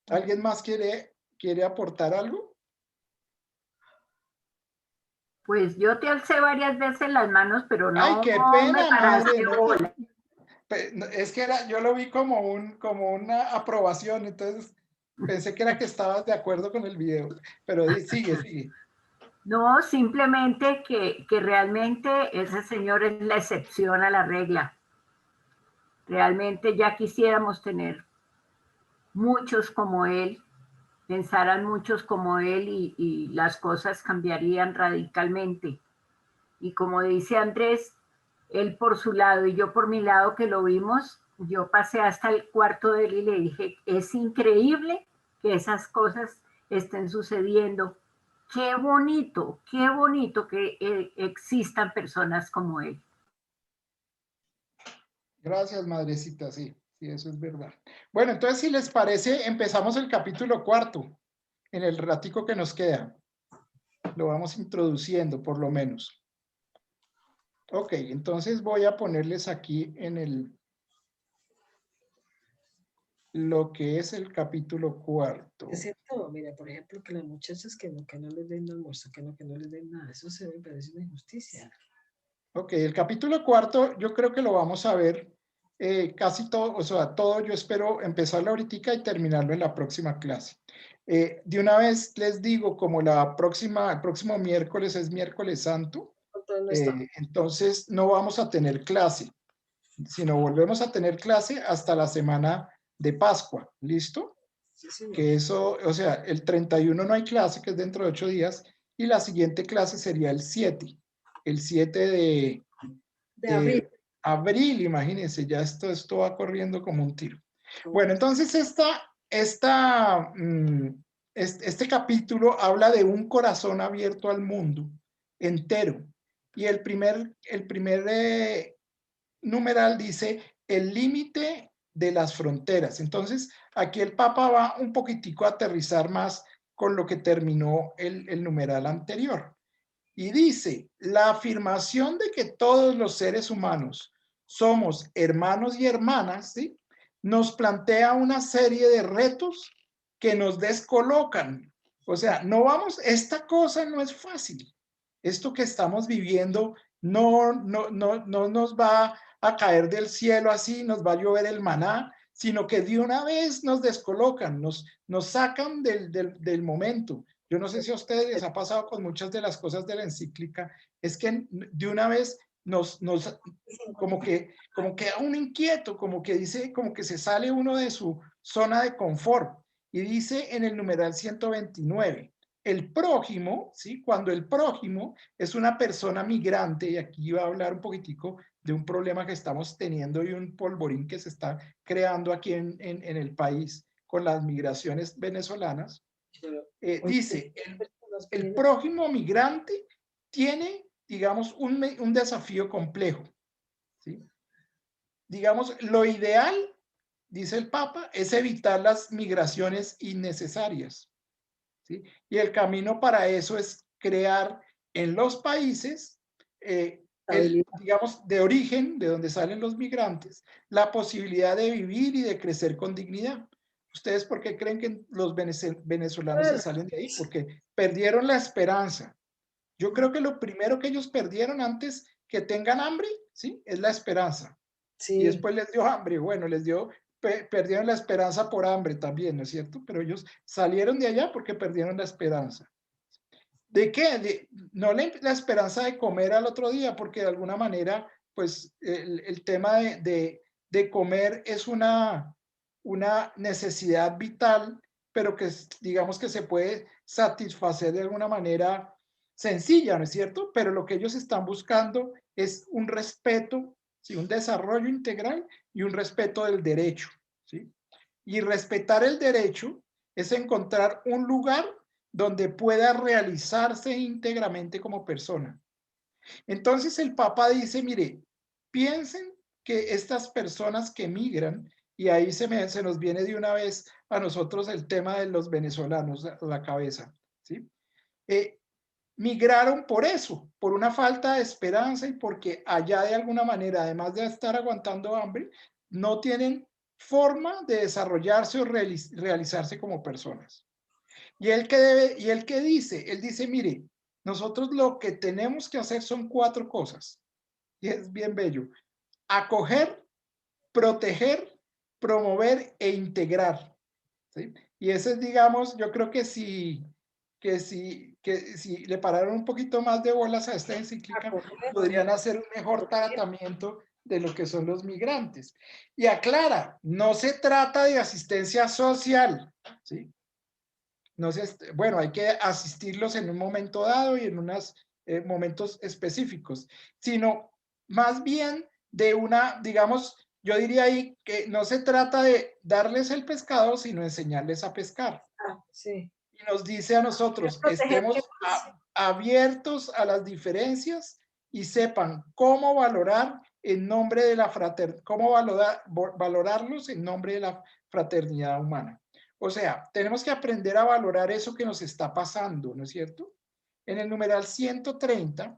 ¿Alguien más quiere aportar algo? Pues yo te alcé varias veces las manos, pero no. ¡Ay, qué pena, me paraste madre! bola. Es que yo lo vi como una aprobación, entonces pensé que era que estabas de acuerdo con el video, pero sigue. No, simplemente que realmente ese señor es la excepción a la regla. Realmente ya quisiéramos tener muchos como él, pensaran muchos como él y las cosas cambiarían radicalmente. Y como dice Andrés, él por su lado y yo por mi lado que lo vimos, yo pasé hasta el cuarto de él y le dije, es increíble que esas cosas estén sucediendo. Qué bonito que existan personas como él. Gracias, madrecita, sí, eso es verdad. Bueno, entonces, si les parece, empezamos el capítulo 4, en el ratico que nos queda. Lo vamos introduciendo, por lo menos. Ok, entonces voy a ponerles aquí en lo que es el capítulo 4. Es cierto, mira, por ejemplo, que las muchachas que no les den almuerzo, que no les den nada, eso se me parece una injusticia. Ok, el capítulo 4 yo creo que lo vamos a ver casi todo, o sea, todo yo espero empezarlo ahorita y terminarlo en la próxima clase. De una vez les digo, como el próximo miércoles es miércoles santo, entonces no vamos a tener clase, sino volvemos a tener clase hasta la semana de Pascua, ¿listo? Sí, que eso, o sea, el 31 no hay clase, que es dentro de 8 días, y la siguiente clase sería el 7 de abril, imagínense, ya esto va corriendo como un tiro. Bueno, entonces este capítulo habla de un corazón abierto al mundo entero, y el primer numeral dice el límite de las fronteras. Entonces, aquí el Papa va un poquitico a aterrizar más con lo que terminó el numeral anterior. Y dice, la afirmación de que todos los seres humanos somos hermanos y hermanas, ¿sí?, nos plantea una serie de retos que nos descolocan. O sea, esta cosa no es fácil. Esto que estamos viviendo no nos va a caer del cielo así, nos va a llover el maná, sino que de una vez nos descolocan, nos sacan del momento. Yo no sé si a ustedes les ha pasado con muchas de las cosas de la encíclica, es que de una vez como que a uno inquieto, como que se sale uno de su zona de confort. Y dice en el numeral 129, el prójimo, ¿sí?, cuando el prójimo es una persona migrante, y aquí va a hablar un poquitico de un problema que estamos teniendo y un polvorín que se está creando aquí en el país con las migraciones venezolanas, dice, el prójimo migrante tiene, digamos, un desafío complejo, ¿sí? Digamos, lo ideal dice el Papa, es evitar las migraciones innecesarias, ¿sí? Y el camino para eso es crear en los países, digamos, de origen, de donde salen los migrantes, la posibilidad de vivir y de crecer con dignidad. ¿Ustedes por qué creen que los venezolanos se salen de ahí? Porque perdieron la esperanza. Yo creo que lo primero que ellos perdieron antes que tengan hambre, ¿sí? Es la esperanza. Sí. Y después les dio hambre, bueno, perdieron la esperanza por hambre también, ¿no es cierto? Pero ellos salieron de allá porque perdieron la esperanza. ¿De qué? No la esperanza de comer al otro día, porque de alguna manera, pues el tema de comer es una necesidad vital, pero que digamos que se puede satisfacer de alguna manera sencilla, ¿no es cierto? Pero lo que ellos están buscando es un respeto, ¿sí? Un desarrollo integral y un respeto del derecho, ¿sí? Y respetar el derecho es encontrar un lugar donde pueda realizarse íntegramente como persona. Entonces el Papa dice, mire, piensen que estas personas que migran, y ahí se nos viene de una vez a nosotros el tema de los venezolanos a la cabeza, ¿sí? Migraron por eso, por una falta de esperanza y porque allá de alguna manera, además de estar aguantando hambre, no tienen forma de desarrollarse o realizarse como personas. Y él que dice, él dice, mire, nosotros lo que tenemos que hacer son 4 cosas. Y es bien bello. Acoger, proteger, promover e integrar, ¿sí? Y ese es, digamos, yo creo que si le pararon un poquito más de bolas a esta encíclica, podrían hacer un mejor tratamiento de lo que son los migrantes. Y aclara, no se trata de asistencia social, ¿sí? No sé, bueno, hay que asistirlos en un momento dado y en unos momentos específicos, sino más bien de una, digamos, yo diría ahí que no se trata de darles el pescado, sino enseñarles a pescar. Sí. Y nos dice a nosotros, estemos abiertos a las diferencias y sepan cómo valorar en nombre de la fraternidad, cómo valorarlos en nombre de la fraternidad humana. O sea, tenemos que aprender a valorar eso que nos está pasando, ¿no es cierto? En el numeral 130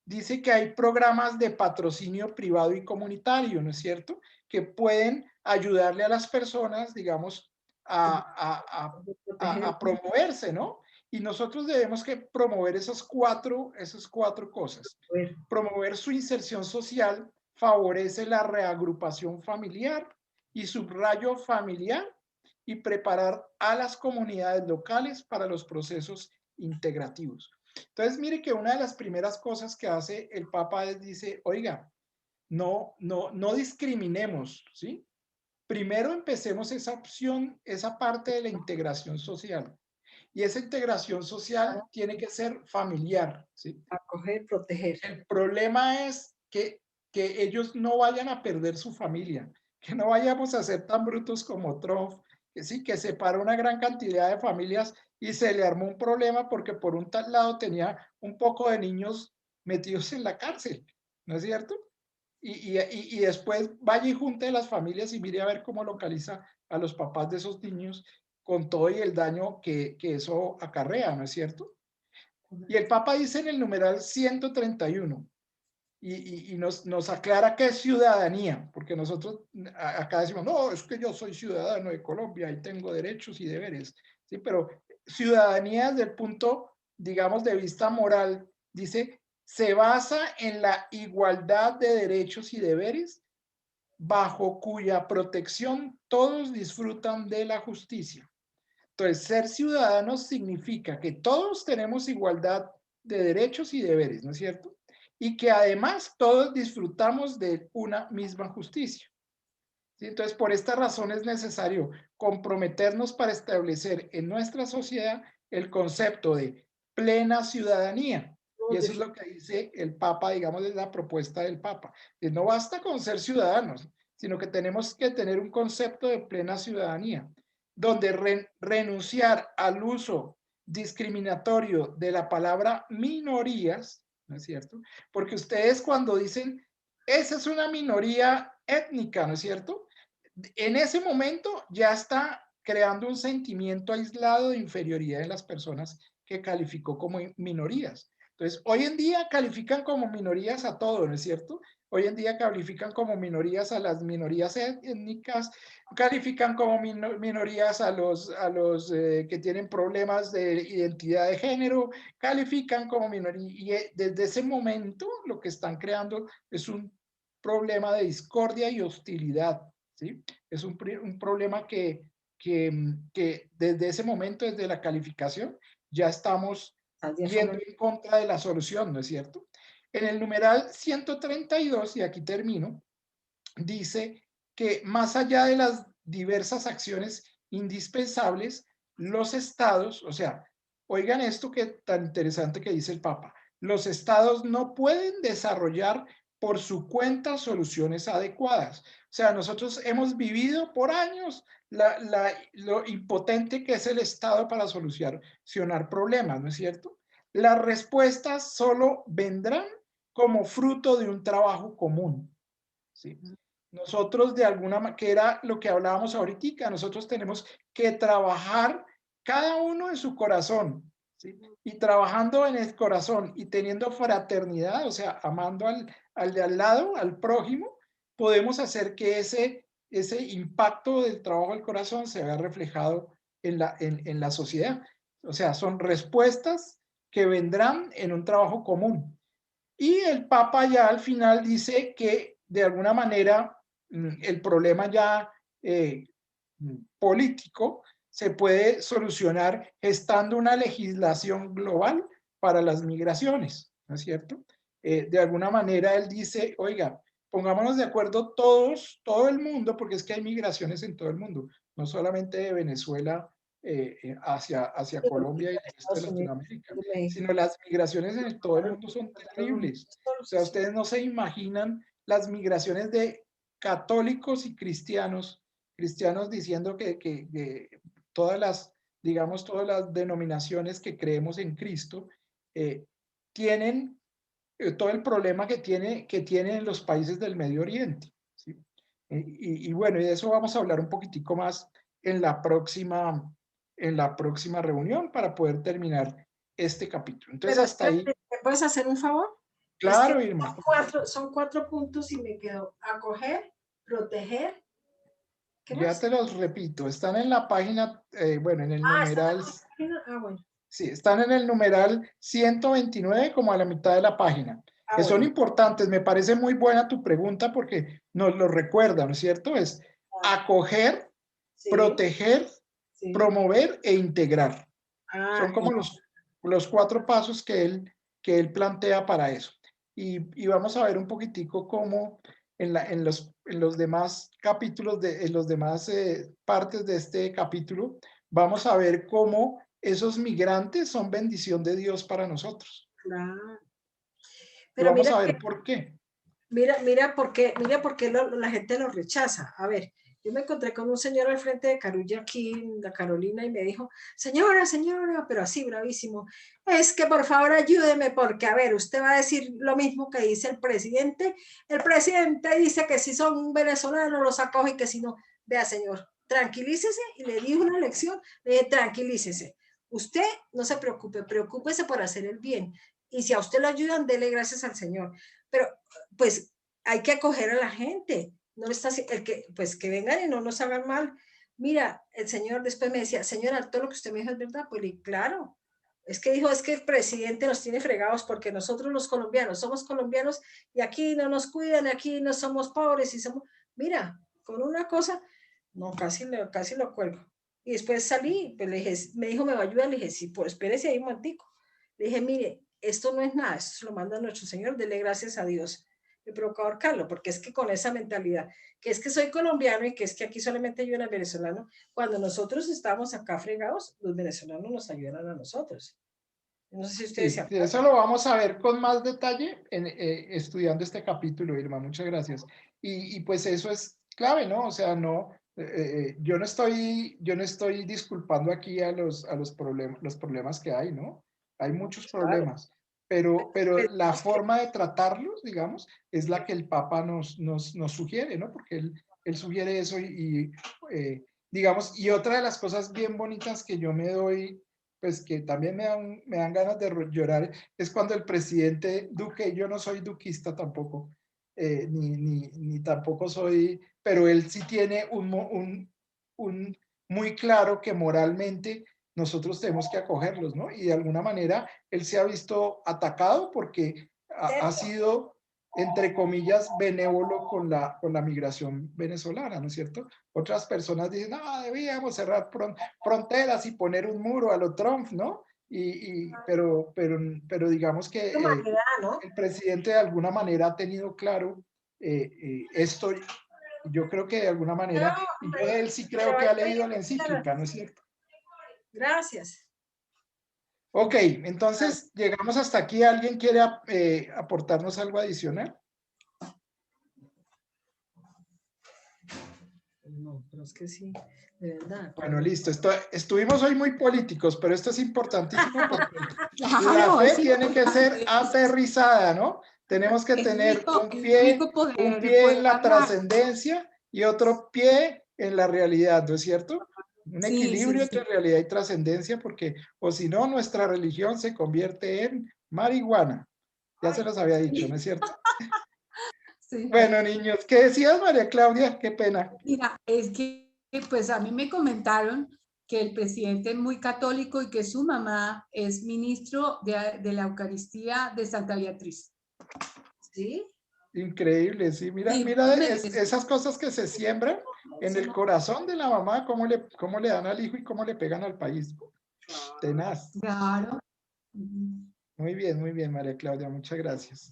dice que hay programas de patrocinio privado y comunitario, ¿no es cierto? Que pueden ayudarle a las personas, digamos, a promoverse, ¿no? Y nosotros debemos que promover esas cuatro cosas. Promover su inserción social favorece la reagrupación familiar y subrayo familiar y preparar a las comunidades locales para los procesos integrativos. Entonces, mire que una de las primeras cosas que hace el Papa es, dice, oiga, no discriminemos, ¿sí? Primero empecemos esa opción, esa parte de la integración social. Y esa integración social tiene que ser familiar, ¿sí? Acoger, proteger. El problema es que ellos no vayan a perder su familia, que no vayamos a ser tan brutos como Trump, que sí, que separó una gran cantidad de familias y se le armó un problema porque por un tal lado tenía un poco de niños metidos en la cárcel, ¿no es cierto? Y después vaya y junte las familias y mire a ver cómo localiza a los papás de esos niños con todo y el daño que eso acarrea, ¿no es cierto? Y el Papa dice en el numeral 131, y nos aclara qué es ciudadanía, porque nosotros acá decimos, no, es que yo soy ciudadano de Colombia y tengo derechos y deberes, ¿sí? Pero ciudadanía desde el punto, digamos, de vista moral, dice, se basa en la igualdad de derechos y deberes bajo cuya protección todos disfrutan de la justicia. Entonces, ser ciudadanos significa que todos tenemos igualdad de derechos y deberes, ¿no es cierto? Y que además todos disfrutamos de una misma justicia. ¿Sí? Entonces, por esta razón es necesario comprometernos para establecer en nuestra sociedad el concepto de plena ciudadanía. Y eso es lo que dice el Papa, digamos, es la propuesta del Papa. Que no basta con ser ciudadanos, sino que tenemos que tener un concepto de plena ciudadanía, donde renunciar al uso discriminatorio de la palabra minorías, ¿no es cierto? Porque ustedes cuando dicen, esa es una minoría étnica, ¿no es cierto? en ese momento ya está creando un sentimiento aislado de inferioridad en las personas que calificó como minorías. Entonces, hoy en día califican como minorías a todo, ¿no es cierto? Hoy en día califican como minorías a las minorías étnicas, califican como minorías a los que tienen problemas de identidad de género, califican como minorías. Y desde ese momento lo que están creando es un problema de discordia y hostilidad, ¿sí? Es un problema que desde ese momento, desde la calificación, ya estamos yendo en contra de la solución, ¿no es cierto? En el numeral 132, y aquí termino, dice que más allá de las diversas acciones indispensables, los estados, o sea, oigan esto que tan interesante que dice el Papa, los estados no pueden desarrollar por su cuenta soluciones adecuadas. O sea, nosotros hemos vivido por años lo impotente que es el Estado para solucionar problemas, ¿no es cierto? Las respuestas solo vendrán como fruto de un trabajo común, ¿sí? Nosotros de alguna manera, que era lo que hablábamos ahorita, nosotros tenemos que trabajar cada uno en su corazón, ¿sí? Y trabajando en el corazón y teniendo fraternidad, o sea, amando al de al lado, al prójimo, podemos hacer que ese impacto del trabajo del corazón se vea reflejado en la sociedad. O sea, son respuestas que vendrán en un trabajo común. Y el Papa ya al final dice que de alguna manera el problema ya político se puede solucionar gestando una legislación global para las migraciones, ¿no es cierto? De alguna manera él dice, oiga, pongámonos de acuerdo todos, todo el mundo, porque es que hay migraciones en todo el mundo, no solamente de Venezuela hacia Colombia y el resto de Latinoamérica, sino las migraciones en todo el mundo son terribles. O sea, ustedes no se imaginan las migraciones de católicos y cristianos diciendo que todas las, digamos, todas las denominaciones que creemos en Cristo tienen todo el problema que tienen en los países del Medio Oriente, ¿sí? Y bueno, y de eso vamos a hablar un poquitico más en la próxima reunión para poder terminar este capítulo. Entonces, pero hasta ahí. ¿me puedes hacer un favor? Claro, es que Irma. son cuatro puntos y me quedo acoger, proteger. ¿Qué Ya más? te los repito, están en la página, bueno, en el numeral. Bueno. Sí, están en el numeral 129 como a la mitad de la página. Que son importantes, me parece muy buena tu pregunta porque nos lo recuerda, ¿no es cierto? Es acoger, sí, proteger, sí, promover e integrar. Son como los 4 pasos que él plantea para eso. Y vamos a ver un poquitico cómo en los demás capítulos, en los demás partes de este capítulo, vamos a ver cómo esos migrantes son bendición de Dios para nosotros. Claro. Pero vamos a ver por qué. Mira por qué la gente lo rechaza. A ver, yo me encontré con un señor al frente de Carulla aquí en la Carolina y me dijo, señora, pero así bravísimo, es que por favor ayúdeme porque, a ver, usted va a decir lo mismo que dice el presidente dice que si son venezolanos los acoge y que si no, vea señor, tranquilícese, y le di una lección, le dije, tranquilícese, usted no se preocupe, preocúpese por hacer el bien, y si a usted lo ayudan, dele gracias al Señor, pero pues hay que acoger a la gente, no está pues que vengan y no nos hagan mal. Mira, el señor después me decía, señora, todo lo que usted me dijo es verdad, pues claro, es que dijo, es que el presidente nos tiene fregados porque nosotros los colombianos somos colombianos y aquí no nos cuidan, aquí no somos pobres y somos, mira, con una cosa, no, casi lo cuelgo. Y después salí, pues le dije, me dijo, ¿me va a ayudar? Le dije, sí, pues espérese ahí un momentico. Le dije, mire, esto no es nada, esto se lo manda nuestro Señor, dele gracias a Dios. Me provocó ahorcarlo, porque es que con esa mentalidad, que es que soy colombiano y que es que aquí solamente ayudan al venezolano, cuando nosotros estamos acá fregados, los venezolanos nos ayudan a nosotros. No sé si ustedes sí, eso lo vamos a ver con más detalle estudiando este capítulo, Irma, muchas gracias. Y pues eso es clave, ¿no? O sea, no, yo no estoy disculpando aquí a los problemas que hay, ¿no? Hay muchos problemas, pero la forma de tratarlos, digamos, es la que el Papa nos sugiere, ¿no? Porque él él sugiere eso digamos, y otra de las cosas bien bonitas que yo me doy, pues que también me dan ganas de llorar, es cuando el presidente Duque, yo no soy duquista tampoco, ni tampoco soy, pero él sí tiene un muy claro que moralmente nosotros tenemos que acogerlos, ¿no? Y de alguna manera él se ha visto atacado porque ha sido, entre comillas, benévolo con la migración venezolana, ¿no es cierto? Otras personas dicen, no, debíamos cerrar fronteras y poner un muro a lo Trump, ¿no? Pero digamos que el presidente de alguna manera ha tenido claro esto. Yo creo que de alguna manera, y yo de él sí creo que ha leído la encíclica, ¿no es cierto? Gracias. Ok, entonces llegamos hasta aquí. ¿Alguien quiere aportarnos algo adicional? No, pero es que sí, de verdad. Bueno, listo. Estuvimos hoy muy políticos, pero esto es importantísimo porque Claro, la fe es tiene que ser importante. aterrizada, ¿no? Tenemos que Es tener rico, un es pie rico poder en la hablar. trascendencia y otro pie en la realidad, ¿no es cierto? Un Sí, equilibrio sí, entre sí. realidad y trascendencia, porque o si no, nuestra religión se convierte en marihuana. Ya se los había dicho, ¿no es cierto? Sí. Bueno, niños, ¿qué decías, María Claudia? Qué pena. Mira, es que pues a mí me comentaron que el presidente es muy católico y que su mamá es ministro de la Eucaristía de Santa Beatriz. ¿Sí? Increíble, sí. Mira, Sí, mira me esas cosas que se siembran en el corazón de la mamá, cómo le dan al hijo y cómo le pegan al país. Tenaz. Claro. Muy bien, María Claudia, muchas gracias.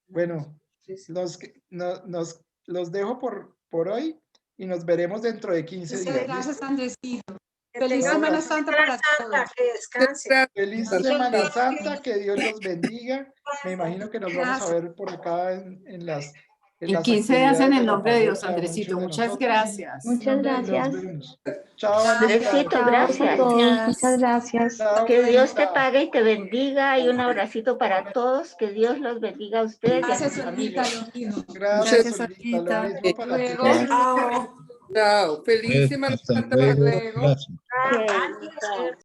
Bueno, los dejo por hoy y nos veremos dentro de 15 días. Gracias, Andresito. Que Feliz tengan Semana buena Santa para todos. que descansen. Feliz Semana Santa, que Dios los bendiga. Me imagino que nos vamos a ver por acá en las En 15 días en actividades de el la nombre de Dios, parroquia, Andresito. muchos de Muchas nosotros. gracias. Muchas Nos gracias. vemos. Chao, Andresito, Anita. gracias. Gracias. Muchas gracias. Chao, Que Dios te Brenda. pague y te bendiga y un abracito para todos. Que Dios los bendiga a ustedes y a Gracias, sus Olvita, familias. lo mismo. Gracias, Olvita. Lo mismo para ti. Luego. Chao. Feliz Semana Hasta Santa para luego. luego. Gracias. Gracias.